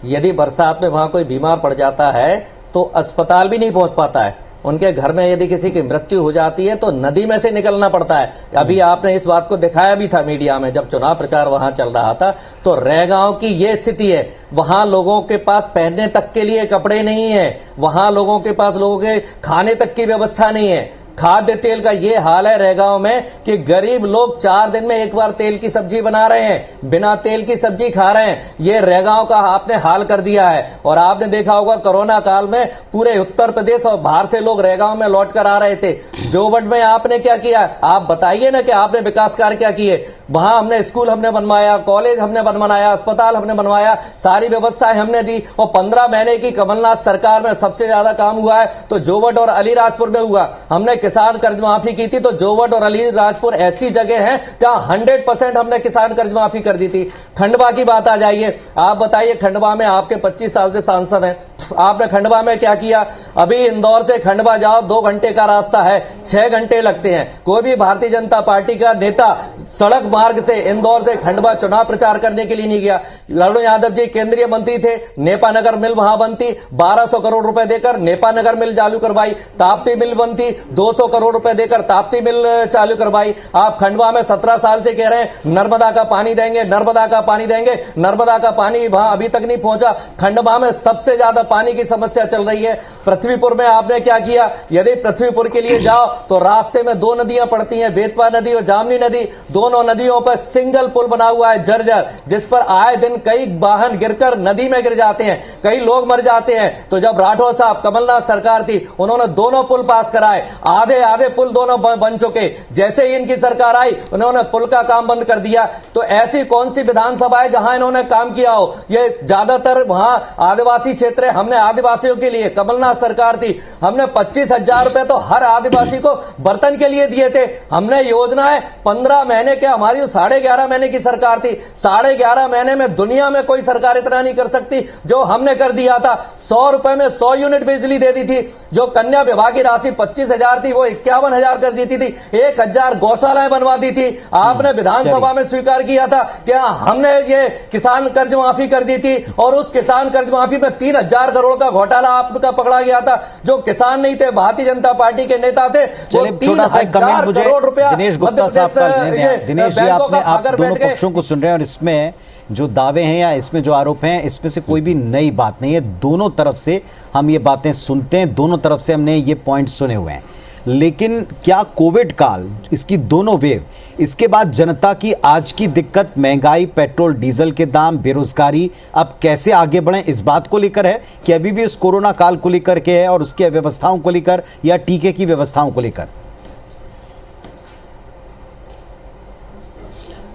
यदि बरसात में वहां कोई बीमार पड़ जाता है तो अस्पताल भी नहीं पहुंच पाता है। उनके घर में यदि किसी की मृत्यु हो जाती है तो नदी में से निकलना पड़ता है। अभी आपने इस बात को दिखाया भी था मीडिया में, जब चुनाव प्रचार वहां चल रहा था, तो रैगांव की ये स्थिति है। वहां लोगों के पास पहनने तक के लिए कपड़े नहीं है, वहां लोगों के पास लोगों के खाने तक की व्यवस्था नहीं है। खाद्य तेल का ये हाल है रैगांव में कि गरीब लोग 4 दिन में एक बार तेल की सब्जी बना रहे हैं, बिना तेल की सब्जी खा रहे हैं। ये रैगांव का आपने हाल कर दिया है। और आपने देखा होगा कोरोना काल में पूरे उत्तर प्रदेश और बाहर से लोग रैगांव में लौट कर आ रहे थे। जोबट में आपने क्या किया? आप बताइए ना कि आपने विकास कार्य क्या किए। वहां हमने स्कूल हमने बनवाया, कॉलेज हमने बनवाया, अस्पताल हमने बनवाया, सारी व्यवस्थाएं हमने दी। और 15 महीने की कमलनाथ सरकार में सबसे ज्यादा काम हुआ है तो जोबट और अलीराजपुर में हुआ। हमने किसान कर्ज माफी की थी, तो जोबट और अलीराजपुर ऐसी जगह हैं जहां 100% हमने किसान कर्ज माफी कर दी थी। खंडवा की बात आ जाइए, आप बताइए, खंडवा में आपके 25 साल से सांसद हैं, आपने खंडवा में क्या किया? अभी इंदौर से खंडवा जाओ 2 घंटे का रास्ता है, 6 घंटे लगते हैं। कोई भी भारतीय जनता पार्टी का नेता सड़क मार्ग से इंदौर से खंडवा चुनाव प्रचार करने के लिए नहीं गया। लालू यादव जी केंद्रीय मंत्री थे, नेपा नगर मिल वहां बनती, 1200 करोड़ रुपए देकर नेपा नगर मिल चालू करवाई। ताप्ती मिल बनती, 200 करोड़ रुपए देकर ताप्ती मिल चालू करवाई। आप खंडवा में 17 साल से कह रहे हैं नर्मदा का पानी देंगे, नर्मदा का पानी देंगे, नर्मदा का पानी वहां अभी तक नहीं पहुंचा। खंडवा में सबसे ज्यादा पानी की समस्या चल रही है। पृथ्वीपुर में आपने क्या किया? यदि पृथ्वीपुर के लिए जाओ तो रास्ते में 2 नदियां पड़ती हैं, बेतवा नदी और जामनी नदी। दोनों नदियों पर सिंगल पुल बना हुआ है जर्जर, जिस पर आए दिन कई वाहन गिरकर नदी में गिर जाते हैं, कई लोग मर जाते हैं। तो जब राठौर साहब कमलनाथ सरकार थी उन्होंने दोनों पुल पास कराए, आधे आधे पुल दोनों बन चुके। जैसे ही इनकी सरकार आई उन्होंने पुल का काम बंद कर दिया। तो ऐसी कौन सी विधानसभा है जहां इन्होंने काम किया हो? ये ज्यादातर वहां आदिवासी क्षेत्र है। हमने आदिवासियों के लिए, कमलनाथ सरकार थी, हमने 25,000 रुपए तो हर आदिवासी को बर्तन के लिए दिए थे। हमने योजनाएं 15 महीने के, हमारी 11.5 महीने की सरकार थी, 11.5 महीने में दुनिया में कोई सरकार इतना नहीं कर सकती जो हमने कर दिया था। 100 रुपए में 100 यूनिट बिजली दे दी थी। जो कन्या विवाह की राशि 25,000 थी वो 51,000 कर दी थी। 1,000 गौशालाएं बनवा दी थी। आपने विधानसभा में स्वीकार किया था कि हमने ये किसान कर्ज माफी कर दी थी, और उस किसान कर्ज माफी में 3,000 करोड़ का घोटाला आपका पकड़ा गया था। जो किसान नहीं थे, भारतीय जनता पार्टी के नेता थे, वो 3,000 करोड़ रुपया दिनेश गुप्ता साहब, दिनेश जी आपने आप दोनों पक्षों को सुन रहे हैं और इसमें जो दावे हैं या इसमें जो आरोप हैं इसमें से कोई भी नई बात नहीं है। दोनों तरफ से हम ये बातें सुनते हैं, दोनों तरफ से हमने ये पॉइंट सुने हुए हैं। लेकिन क्या कोविड काल, इसकी दोनों वेव, इसके बाद जनता की आज की दिक्कत, महंगाई, पेट्रोल डीजल के दाम, बेरोजगारी, अब कैसे आगे बढ़ें, इस बात को लेकर है कि अभी भी इस कोरोना काल को लेकर के है और उसकी व्यवस्थाओं को लेकर या टीके की व्यवस्थाओं को लेकर?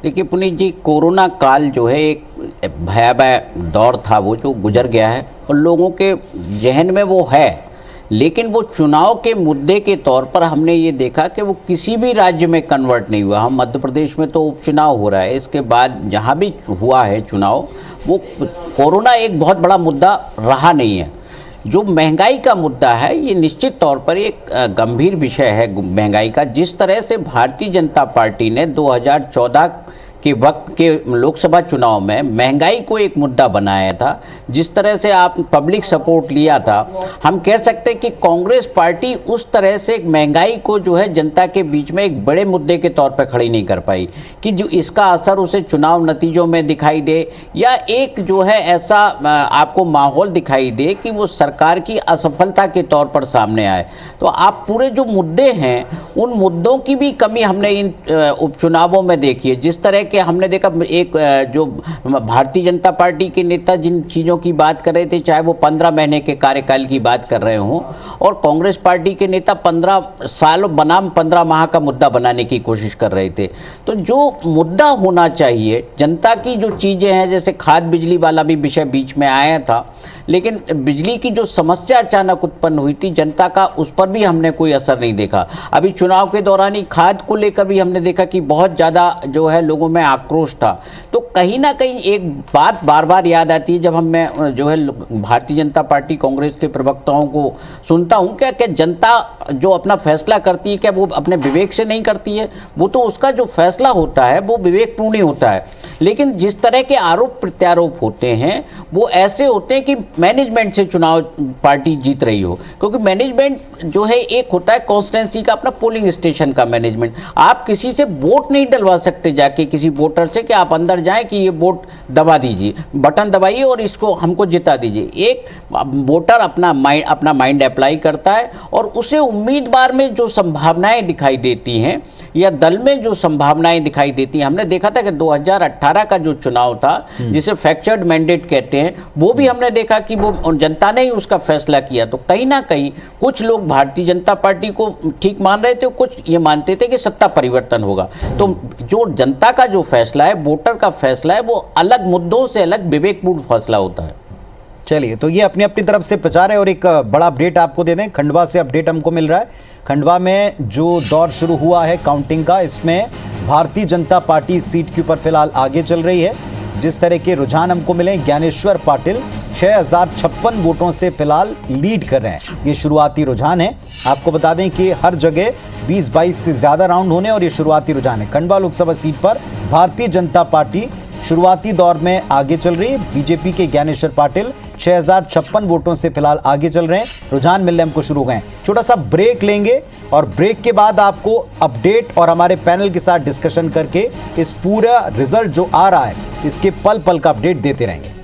देखिए पुनीत जी, कोरोना काल जो है एक भयावह दौर था, वो जो गुजर गया है और लोगों के जहन में वो है लेकिन वो चुनाव के मुद्दे के तौर पर हमने ये देखा कि वो किसी भी राज्य में कन्वर्ट नहीं हुआ। हम मध्य प्रदेश में तो उपचुनाव हो रहा है, इसके बाद जहाँ भी हुआ है चुनाव, वो कोरोना एक बहुत बड़ा मुद्दा रहा नहीं है। जो महंगाई का मुद्दा है, ये निश्चित तौर पर एक गंभीर विषय है महंगाई का। जिस तरह से भारतीय जनता पार्टी ने 2014 के वक्त के लोकसभा चुनाव में महंगाई को एक मुद्दा बनाया था, जिस तरह से आप पब्लिक सपोर्ट लिया था, हम कह सकते हैं कि कांग्रेस पार्टी उस तरह से महंगाई को जो है जनता के बीच में एक बड़े मुद्दे के तौर पर खड़ी नहीं कर पाई कि जो इसका असर उसे चुनाव नतीजों में दिखाई दे, या एक जो है ऐसा आपको माहौल दिखाई दे कि वो सरकार की असफलता के तौर पर सामने आए। तो आप पूरे जो मुद्दे हैं, उन मुद्दों की भी कमी हमने इन उपचुनावों में देखी है। जिस तरह कि हमने देखा, एक जो भारतीय जनता पार्टी के नेता जिन चीज़ों की बात कर रहे थे, चाहे वो 15 महीने के कार्यकाल की बात कर रहे हों, और कांग्रेस पार्टी के नेता 15 साल बनाम 15 माह का मुद्दा बनाने की कोशिश कर रहे थे। तो जो मुद्दा होना चाहिए, जनता की जो चीज़ें हैं, जैसे खाद बिजली वाला भी विषय बीच में आया था, लेकिन बिजली की जो समस्या अचानक उत्पन्न हुई थी, जनता का उस पर भी हमने कोई असर नहीं देखा। अभी चुनाव के दौरान ही खाद को लेकर भी हमने देखा कि बहुत ज़्यादा जो है लोगों में आक्रोश था। तो कहीं ना कहीं एक बात बार बार याद आती है जब मैं जो है भारतीय जनता पार्टी कांग्रेस के प्रवक्ताओं को सुनता हूँ, क्या जनता जो अपना फैसला करती है, क्या वो अपने विवेक से नहीं करती है? वो तो उसका जो फैसला होता है वो विवेकपूर्ण ही होता है। लेकिन जिस तरह के आरोप प्रत्यारोप होते हैं, वो ऐसे होते हैं कि मैनेजमेंट से चुनाव पार्टी जीत रही हो, क्योंकि मैनेजमेंट जो है एक होता है कॉन्स्टिट्यूंसी का, अपना पोलिंग स्टेशन का मैनेजमेंट। आप किसी से वोट नहीं डलवा सकते जाके किसी वोटर से कि आप अंदर जाएं कि ये वोट दबा दीजिए, बटन दबाइए और इसको हमको जिता दीजिए। एक वोटर अपना माइंड अप्लाई करता है और उसे उम्मीदवार में जो संभावनाएं दिखाई देती हैं या दल में जो संभावनाएं दिखाई देती हैं, हमने देखा था कि 2018 का जो चुनाव था, जिसे फ्रैक्चर्ड मैंडेट कहते हैं, वो भी हमने देखा कि वो जनता ने ही उसका फैसला किया। तो कहीं ना कहीं कुछ लोग भारतीय जनता पार्टी को ठीक मान रहे थे, कुछ ये मानते थे कि सत्ता परिवर्तन होगा। तो जो जनता का जो फैसला है, वोटर का फैसला है, वो अलग मुद्दों से अलग विवेकपूर्ण फैसला होता है। चलिए, तो ये अपनी अपनी तरफ से प्रचार है। और एक बड़ा अपडेट आपको दे दें, खंडवा से अपडेट हमको मिल रहा है। खंडवा में जो दौर शुरू हुआ है काउंटिंग का, इसमें भारतीय जनता पार्टी सीट के ऊपर फिलहाल आगे चल रही है। जिस तरह के रुझान हमको मिले, ज्ञानेश्वर पाटिल 6056 वोटों से फिलहाल लीड कर रहे हैं। ये शुरुआती रुझान है। आपको बता दें कि हर जगह 20-22 से ज़्यादा राउंड होने और ये शुरुआती रुझान है। खंडवा लोकसभा सीट पर भारतीय जनता पार्टी शुरुआती दौर में आगे चल रही है। बीजेपी के ज्ञानेश्वर पाटिल 6056 वोटों से फिलहाल आगे चल रहे हैं। रुझान मिलने हमको शुरू हो गए। छोटा सा ब्रेक लेंगे और ब्रेक के बाद आपको अपडेट और हमारे पैनल के साथ डिस्कशन करके इस पूरा रिजल्ट जो आ रहा है, इसके पल पल का अपडेट देते रहेंगे।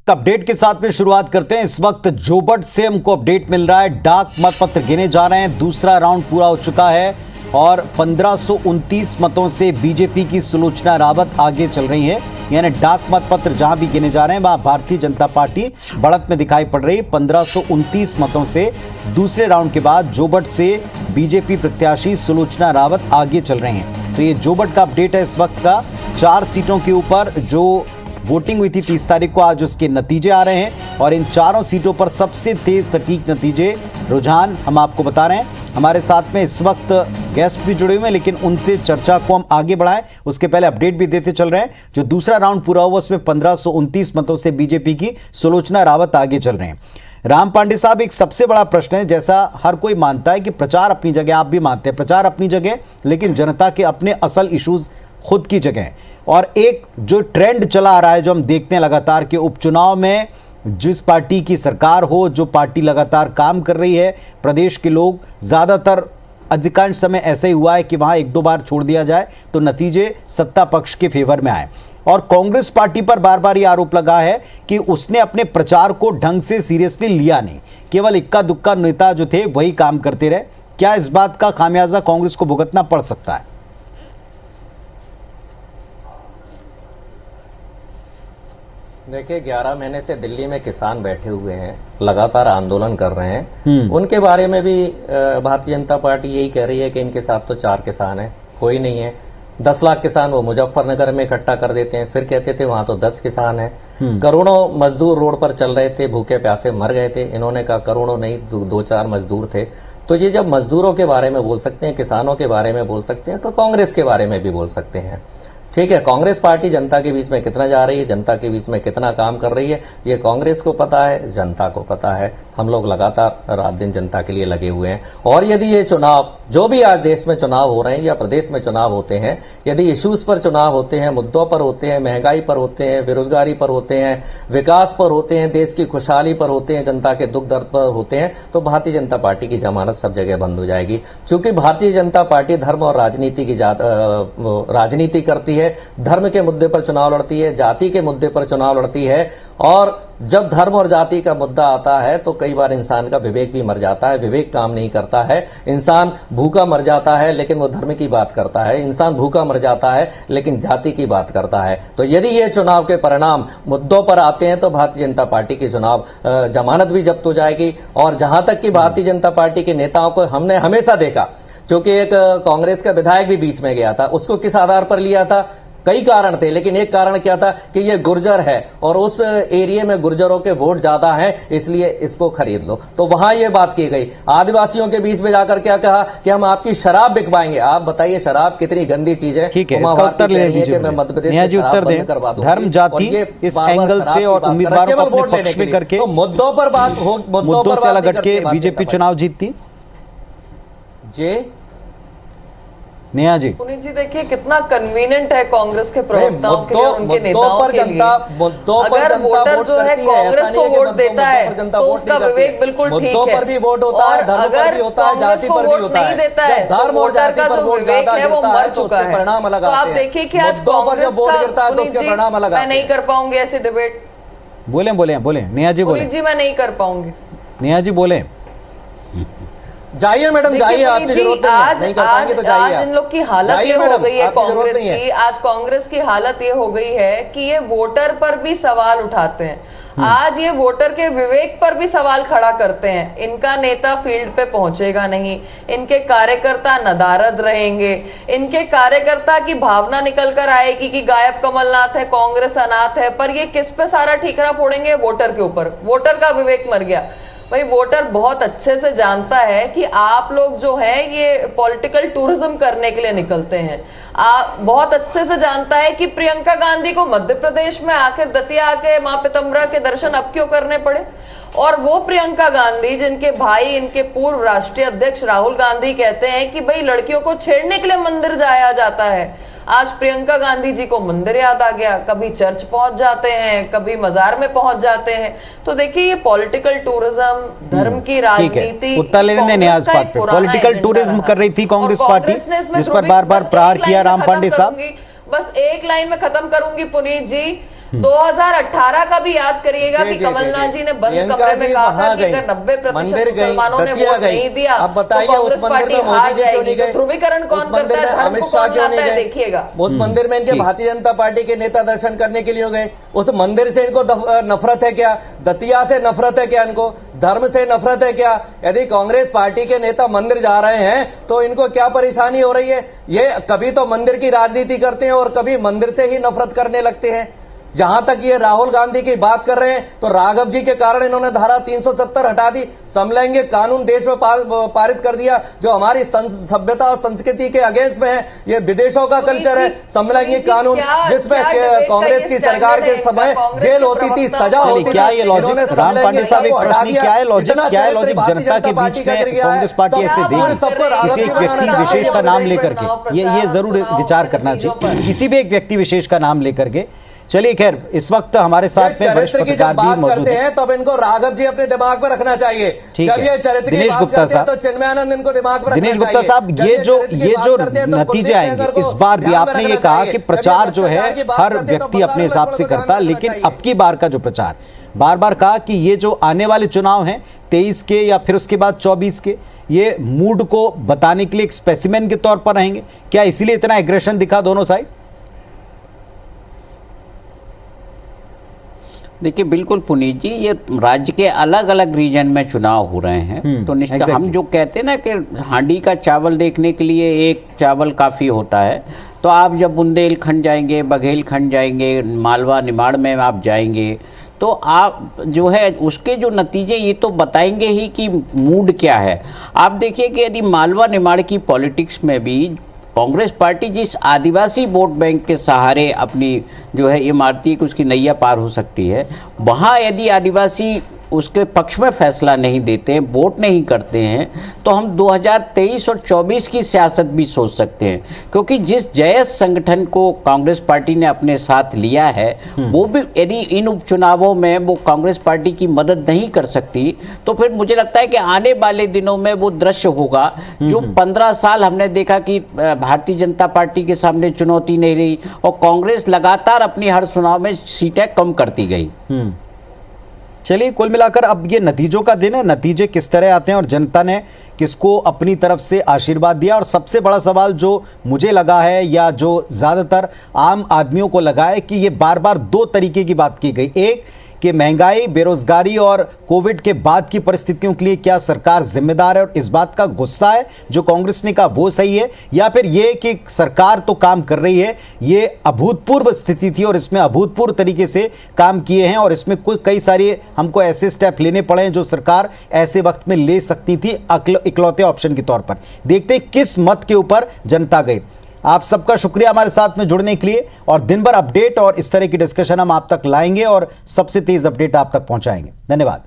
अपडेट के साथ में शुरुआत करते हैं। इस वक्त जोबट से हमको अपडेट मिल रहा है, डाक मतपत्र गिने जा रहे हैं। दूसरा राउंड पूरा हो चुका है और 1529 मतों से बीजेपी की सुलोचना रावत आगे चल रही है। यानी डाक मतपत्र जहां भी गिने जा रहे हैं, वहां भारतीय जनता पार्टी बढ़त में दिखाई पड़ रही है। 1529 मतों से दूसरे राउंड के बाद जोबट से बीजेपी प्रत्याशी सुलोचना रावत आगे चल रहे हैं। तो ये जोबट का अपडेट है इस वक्त का। 4 सीटों के ऊपर जो वोटिंग हुई थी 30 तारीख को, आज उसके नतीजे आ रहे हैं और इन चारों सीटों पर सबसे तेज सटीक नतीजे, रुझान हम आपको बता रहे हैं। हमारे साथ में इस वक्त गेस्ट भी जुड़े हुए हैं, लेकिन उनसे चर्चा को हम आगे बढ़ाएं उसके पहले अपडेट भी देते चल रहे हैं। जो दूसरा राउंड पूरा हुआ उसमें 1529 मतों से बीजेपी की सुलोचना रावत आगे चल रहे हैं। राम पांडे साहब, एक सबसे बड़ा प्रश्न है, जैसा हर कोई मानता है कि प्रचार अपनी जगह, आप भी मानते हैं प्रचार अपनी जगह, लेकिन जनता के अपने असल इश्यूज खुद की जगह। और एक जो ट्रेंड चला आ रहा है, जो हम देखते हैं लगातार कि उपचुनाव में जिस पार्टी की सरकार हो, जो पार्टी लगातार काम कर रही है, प्रदेश के लोग ज़्यादातर अधिकांश समय ऐसा ही हुआ है कि वहाँ 1-2 बार छोड़ दिया जाए तो नतीजे सत्ता पक्ष के फेवर में आए। और कांग्रेस पार्टी पर बार बार ये आरोप लगा है कि उसने अपने प्रचार को ढंग से सीरियसली लिया नहीं, केवल इक्का दुक्का नेता जो थे वही काम करते रहे। क्या इस बात का खामियाजा कांग्रेस को भुगतना पड़ सकता है? देखिए, 11 महीने से दिल्ली में किसान बैठे हुए हैं, लगातार आंदोलन कर रहे हैं। उनके बारे में भी भारतीय जनता पार्टी यही कह रही है कि इनके साथ तो 4 किसान हैं। कोई नहीं है। 10 लाख किसान वो मुजफ्फरनगर में इकट्ठा कर देते हैं, फिर कहते थे वहां तो 10 किसान हैं। करोड़ों मजदूर रोड पर चल रहे थे, भूखे प्यासे मर गए थे। इन्होंने कहा करोड़ों नहीं, 2-4 मजदूर थे। तो ये जब मजदूरों के बारे में बोल सकते हैं, किसानों के बारे में बोल सकते हैं, तो कांग्रेस के बारे में भी बोल सकते हैं। ठीक है, कांग्रेस पार्टी जनता के बीच में कितना जा रही है, जनता के बीच में कितना काम कर रही है, ये कांग्रेस को पता है, जनता को पता है। हम लोग लगातार रात दिन जनता के लिए लगे हुए हैं। और यदि ये चुनाव, जो भी आज देश में चुनाव हो रहे हैं या प्रदेश में चुनाव होते हैं, यदि इश्यूज पर चुनाव होते हैं, मुद्दों पर होते हैं, महंगाई पर होते हैं, बेरोजगारी पर होते हैं, विकास पर होते हैं, देश की खुशहाली पर होते हैं, जनता के दुख दर्द पर होते हैं, तो भारतीय जनता पार्टी की जमानत सब जगह बंद हो जाएगी। चूंकि भारतीय जनता पार्टी धर्म और राजनीति की राजनीति करती है, धर्म के मुद्दे पर चुनाव लड़ती है, जाति के मुद्दे पर चुनाव लड़ती है। और जब धर्म और जाति का मुद्दा आता है तो कई बार इंसान का विवेक भी मर जाता है, विवेक काम नहीं करता है। इंसान भूखा मर जाता है लेकिन वो धर्म की बात करता है, इंसान भूखा मर जाता है लेकिन जाति की बात करता है। तो यदि ये चुनाव के परिणाम मुद्दों पर आते हैं तो भारतीय जनता पार्टी की चुनाव जमानत भी जब्त हो जाएगी। और जहां तक कि भारतीय जनता पार्टी के नेताओं को हमने हमेशा देखा, क्योंकि एक कांग्रेस का विधायक भी बीच में गया था, उसको किस आधार पर लिया था? कई कारण थे, लेकिन एक कारण क्या था कि ये गुर्जर है और उस एरिया में गुर्जरों के वोट ज्यादा हैं, इसलिए इसको खरीद लो। तो वहां ये बात की गई। आदिवासियों के बीच में जाकर क्या कहा कि हम आपकी शराब बिकवाएंगे। आप बताइए शराब कितनी गंदी चीज है। ठीक है, इसका उत्तर ले लीजिए। मध्य प्रदेश में उत्तर दें। धर्म, जाति, इस एंगल से और उम्मीदवारों को अपने पक्ष में करके मुद्दों पर बात हो, मुद्दों से अलग हटके बीजेपी चुनाव जीतती। जी नेहा जी, पुनीत जी, देखिए कितना कन्वीनियंट है कांग्रेस के प्रवक्ताओं के लिए, उनके नेताओं के लिए। अगर वोटर जो है कांग्रेस को वोट देता है तो उसका विवेक बिल्कुल ठीक है। मुद्दों पर भी वोट होता है, धर्म पर भी होता है, जाति पर भी होता है। नहीं देता है तो वोटर का जो विवेक है वो मर चुका है। तो आप देखिए कि आज कांग्रेस का, पुनीत जी मैं नहीं कर पाऊंगी ऐसे डिबेट। बोले बोले बोले नेहा जी, बोले पुनीत जी मैं नहीं कर पाऊंगी। नेहा जी बोले। जाइए मैडम, जाइए, आपकी जरूरत नहीं कर पाएंगे तो जाइए। आज इन लोग की हालत ये हो गई है कांग्रेस की, आज कांग्रेस की हालत ये हो गई है कि ये वोटर पर भी सवाल उठाते हैं। आज ये वोटर के विवेक पर भी सवाल खड़ा करते हैं। इनका नेता फील्ड पे पहुंचेगा नहीं, इनके कार्यकर्ता नदारद रहेंगे, इनके कार्यकर्ता की भावना निकल कर आएगी कि गायब कमलनाथ है, कांग्रेस अनाथ है। पर ये किस पे सारा ठीकरा फोड़ेंगे? वोटर के ऊपर। वोटर का विवेक मर गया। भाई वोटर बहुत अच्छे से जानता है कि आप लोग जो हैं ये पॉलिटिकल टूरिज्म करने के लिए निकलते हैं। बहुत अच्छे से जानता है कि प्रियंका गांधी को मध्य प्रदेश में आखिर दतिया आके मां पितम्बरा के दर्शन अब क्यों करने पड़े। और वो प्रियंका गांधी जिनके भाई, इनके पूर्व राष्ट्रीय अध्यक्ष राहुल गांधी कहते हैं कि भाई लड़कियों को छेड़ने के लिए मंदिर जाया जाता है। आज प्रियंका गांधी जी को मंदिर याद आ गया, कभी चर्च पहुंच जाते हैं, कभी मजार में पहुंच जाते हैं। तो देखिए ये पॉलिटिकल टूरिज्म, धर्म की राजनीति, उत्तर लेने देने आज बात पे पॉलिटिकल टूरिज्म कर रही थी कांग्रेस पार्टी, जिस पर बार बार प्रहार किया राम पांडे साहब। बस एक लाइन में खत्म करूंगी पुनीत जी। 2018 का भी याद करिएगा कि कमलनाथ जी ने बंद कमरे में कहा था कि अगर 90% मुसलमानों ने वोट नहीं दिया तो कांग्रेस पार्टी हार जाएगी। तो ध्रुवीकरण कौन करता है, धर्म को कौन लाता है, देखिएगा। उस मंदिर में इनके भारतीय जनता पार्टी के नेता दर्शन करने के लिए गए। उस मंदिर से इनको नफरत है क्या? दतिया से नफरत है क्या? इनको धर्म से नफरत है क्या? यदि कांग्रेस पार्टी के नेता मंदिर जा रहे हैं तो इनको क्या परेशानी हो रही है? ये कभी तो मंदिर की राजनीति करते हैं और कभी मंदिर से ही नफरत करने लगते हैं। जहां तक ये राहुल गांधी की बात कर रहे हैं तो राघव जी के कारण इन्होंने धारा 370 हटा दी, समलैंगिक कानून देश में पारित कर दिया, जो हमारी सभ्यता और संस्कृति के अगेंस्ट में है। ये विदेशों का कल्चर है, समलैंगिक कानून, जिसमें कांग्रेस की सरकार के समय जेल होती थी, सजा होती थी। क्या ये लॉजिक, राम पांडे साहब एक प्रश्न, क्या है लॉजिक, क्या है लॉजिक जनता के बीच में कांग्रेस पार्टी ऐसे देगी किसी एक व्यक्ति विशेष का नाम लेकर के? ये जरूर विचार करना चाहिए, किसी भी एक व्यक्ति विशेष का नाम लेकर के। चलिए खैर, इस वक्त हमारे साथ में वरिष्ठ पत्रकार भी मौजूद हैं, तब इनको राघव जी अपने दिमाग में रखना चाहिए। ठीक है, दिनेश गुप्ता साहब, तो चिन्मयानंद इनको दिमाग में, दिनेश गुप्ता साहब, ये जो नतीजे आएंगे इस बार भी, आपने ये कहा कि प्रचार जो है हर व्यक्ति अपने हिसाब से करता, लेकिन अब की बार का जो प्रचार, बार बार कहा कि ये जो आने वाले चुनाव हैं 23 के या फिर उसके बाद 24 के, ये मूड को बताने के लिए एक स्पेसिमेन के तौर पर रहेंगे क्या? इसीलिए इतना एग्रेशन दिखा दोनों साइड? देखिए बिल्कुल पुनीत जी, ये राज्य के अलग अलग रीजन में चुनाव हो रहे हैं, तो निश्चित exactly. हम जो कहते हैं ना कि हांडी का चावल देखने के लिए एक चावल काफ़ी होता है, तो आप जब बुंदेलखंड जाएंगे, बघेलखंड जाएंगे, मालवा निमाड़ में आप जाएंगे, तो आप जो है उसके जो नतीजे ये तो बताएंगे ही कि मूड क्या है। आप देखिए कि यदि मालवा निमाड़ की पॉलिटिक्स में भी कांग्रेस पार्टी जिस आदिवासी वोट बैंक के सहारे अपनी जो है इमारती उसकी नैया पार हो सकती है, वहाँ यदि आदिवासी उसके पक्ष में फैसला नहीं देते हैं, वोट नहीं करते हैं, तो हम 2023 और 24 की सियासत भी सोच सकते हैं। क्योंकि जिस जयस संगठन को कांग्रेस पार्टी ने अपने साथ लिया है, वो भी यदि इन उपचुनावों में वो कांग्रेस पार्टी की मदद नहीं कर सकती, तो फिर मुझे लगता है कि आने वाले दिनों में वो दृश्य होगा जो 15 साल हमने देखा कि भारतीय जनता पार्टी के सामने चुनौती नहीं रही और कांग्रेस लगातार अपनी हर चुनाव में सीटें कम करती गई। चलिए, कुल मिलाकर अब ये नतीजों का दिन है, नतीजे किस तरह आते हैं और जनता ने किसको अपनी तरफ से आशीर्वाद दिया। और सबसे बड़ा सवाल जो मुझे लगा है या जो ज़्यादातर आम आदमियों को लगा है कि ये बार बार दो तरीके की बात की गई। एक कि महंगाई, बेरोजगारी और कोविड के बाद की परिस्थितियों के लिए क्या सरकार जिम्मेदार है और इस बात का गुस्सा है जो कांग्रेस ने कहा वो सही है, या फिर ये कि सरकार तो काम कर रही है, ये अभूतपूर्व स्थिति थी और इसमें अभूतपूर्व तरीके से काम किए हैं और इसमें कई सारे हमको ऐसे स्टेप लेने पड़े हैं जो सरकार ऐसे वक्त में ले सकती थी इकलौते ऑप्शन के तौर पर। देखते हैं किस मत के ऊपर जनता गई। आप सबका शुक्रिया हमारे साथ में जुड़ने के लिए, और दिन भर अपडेट और इस तरह की डिस्कशन हम आप तक लाएंगे और सबसे तेज अपडेट आप तक पहुंचाएंगे। धन्यवाद।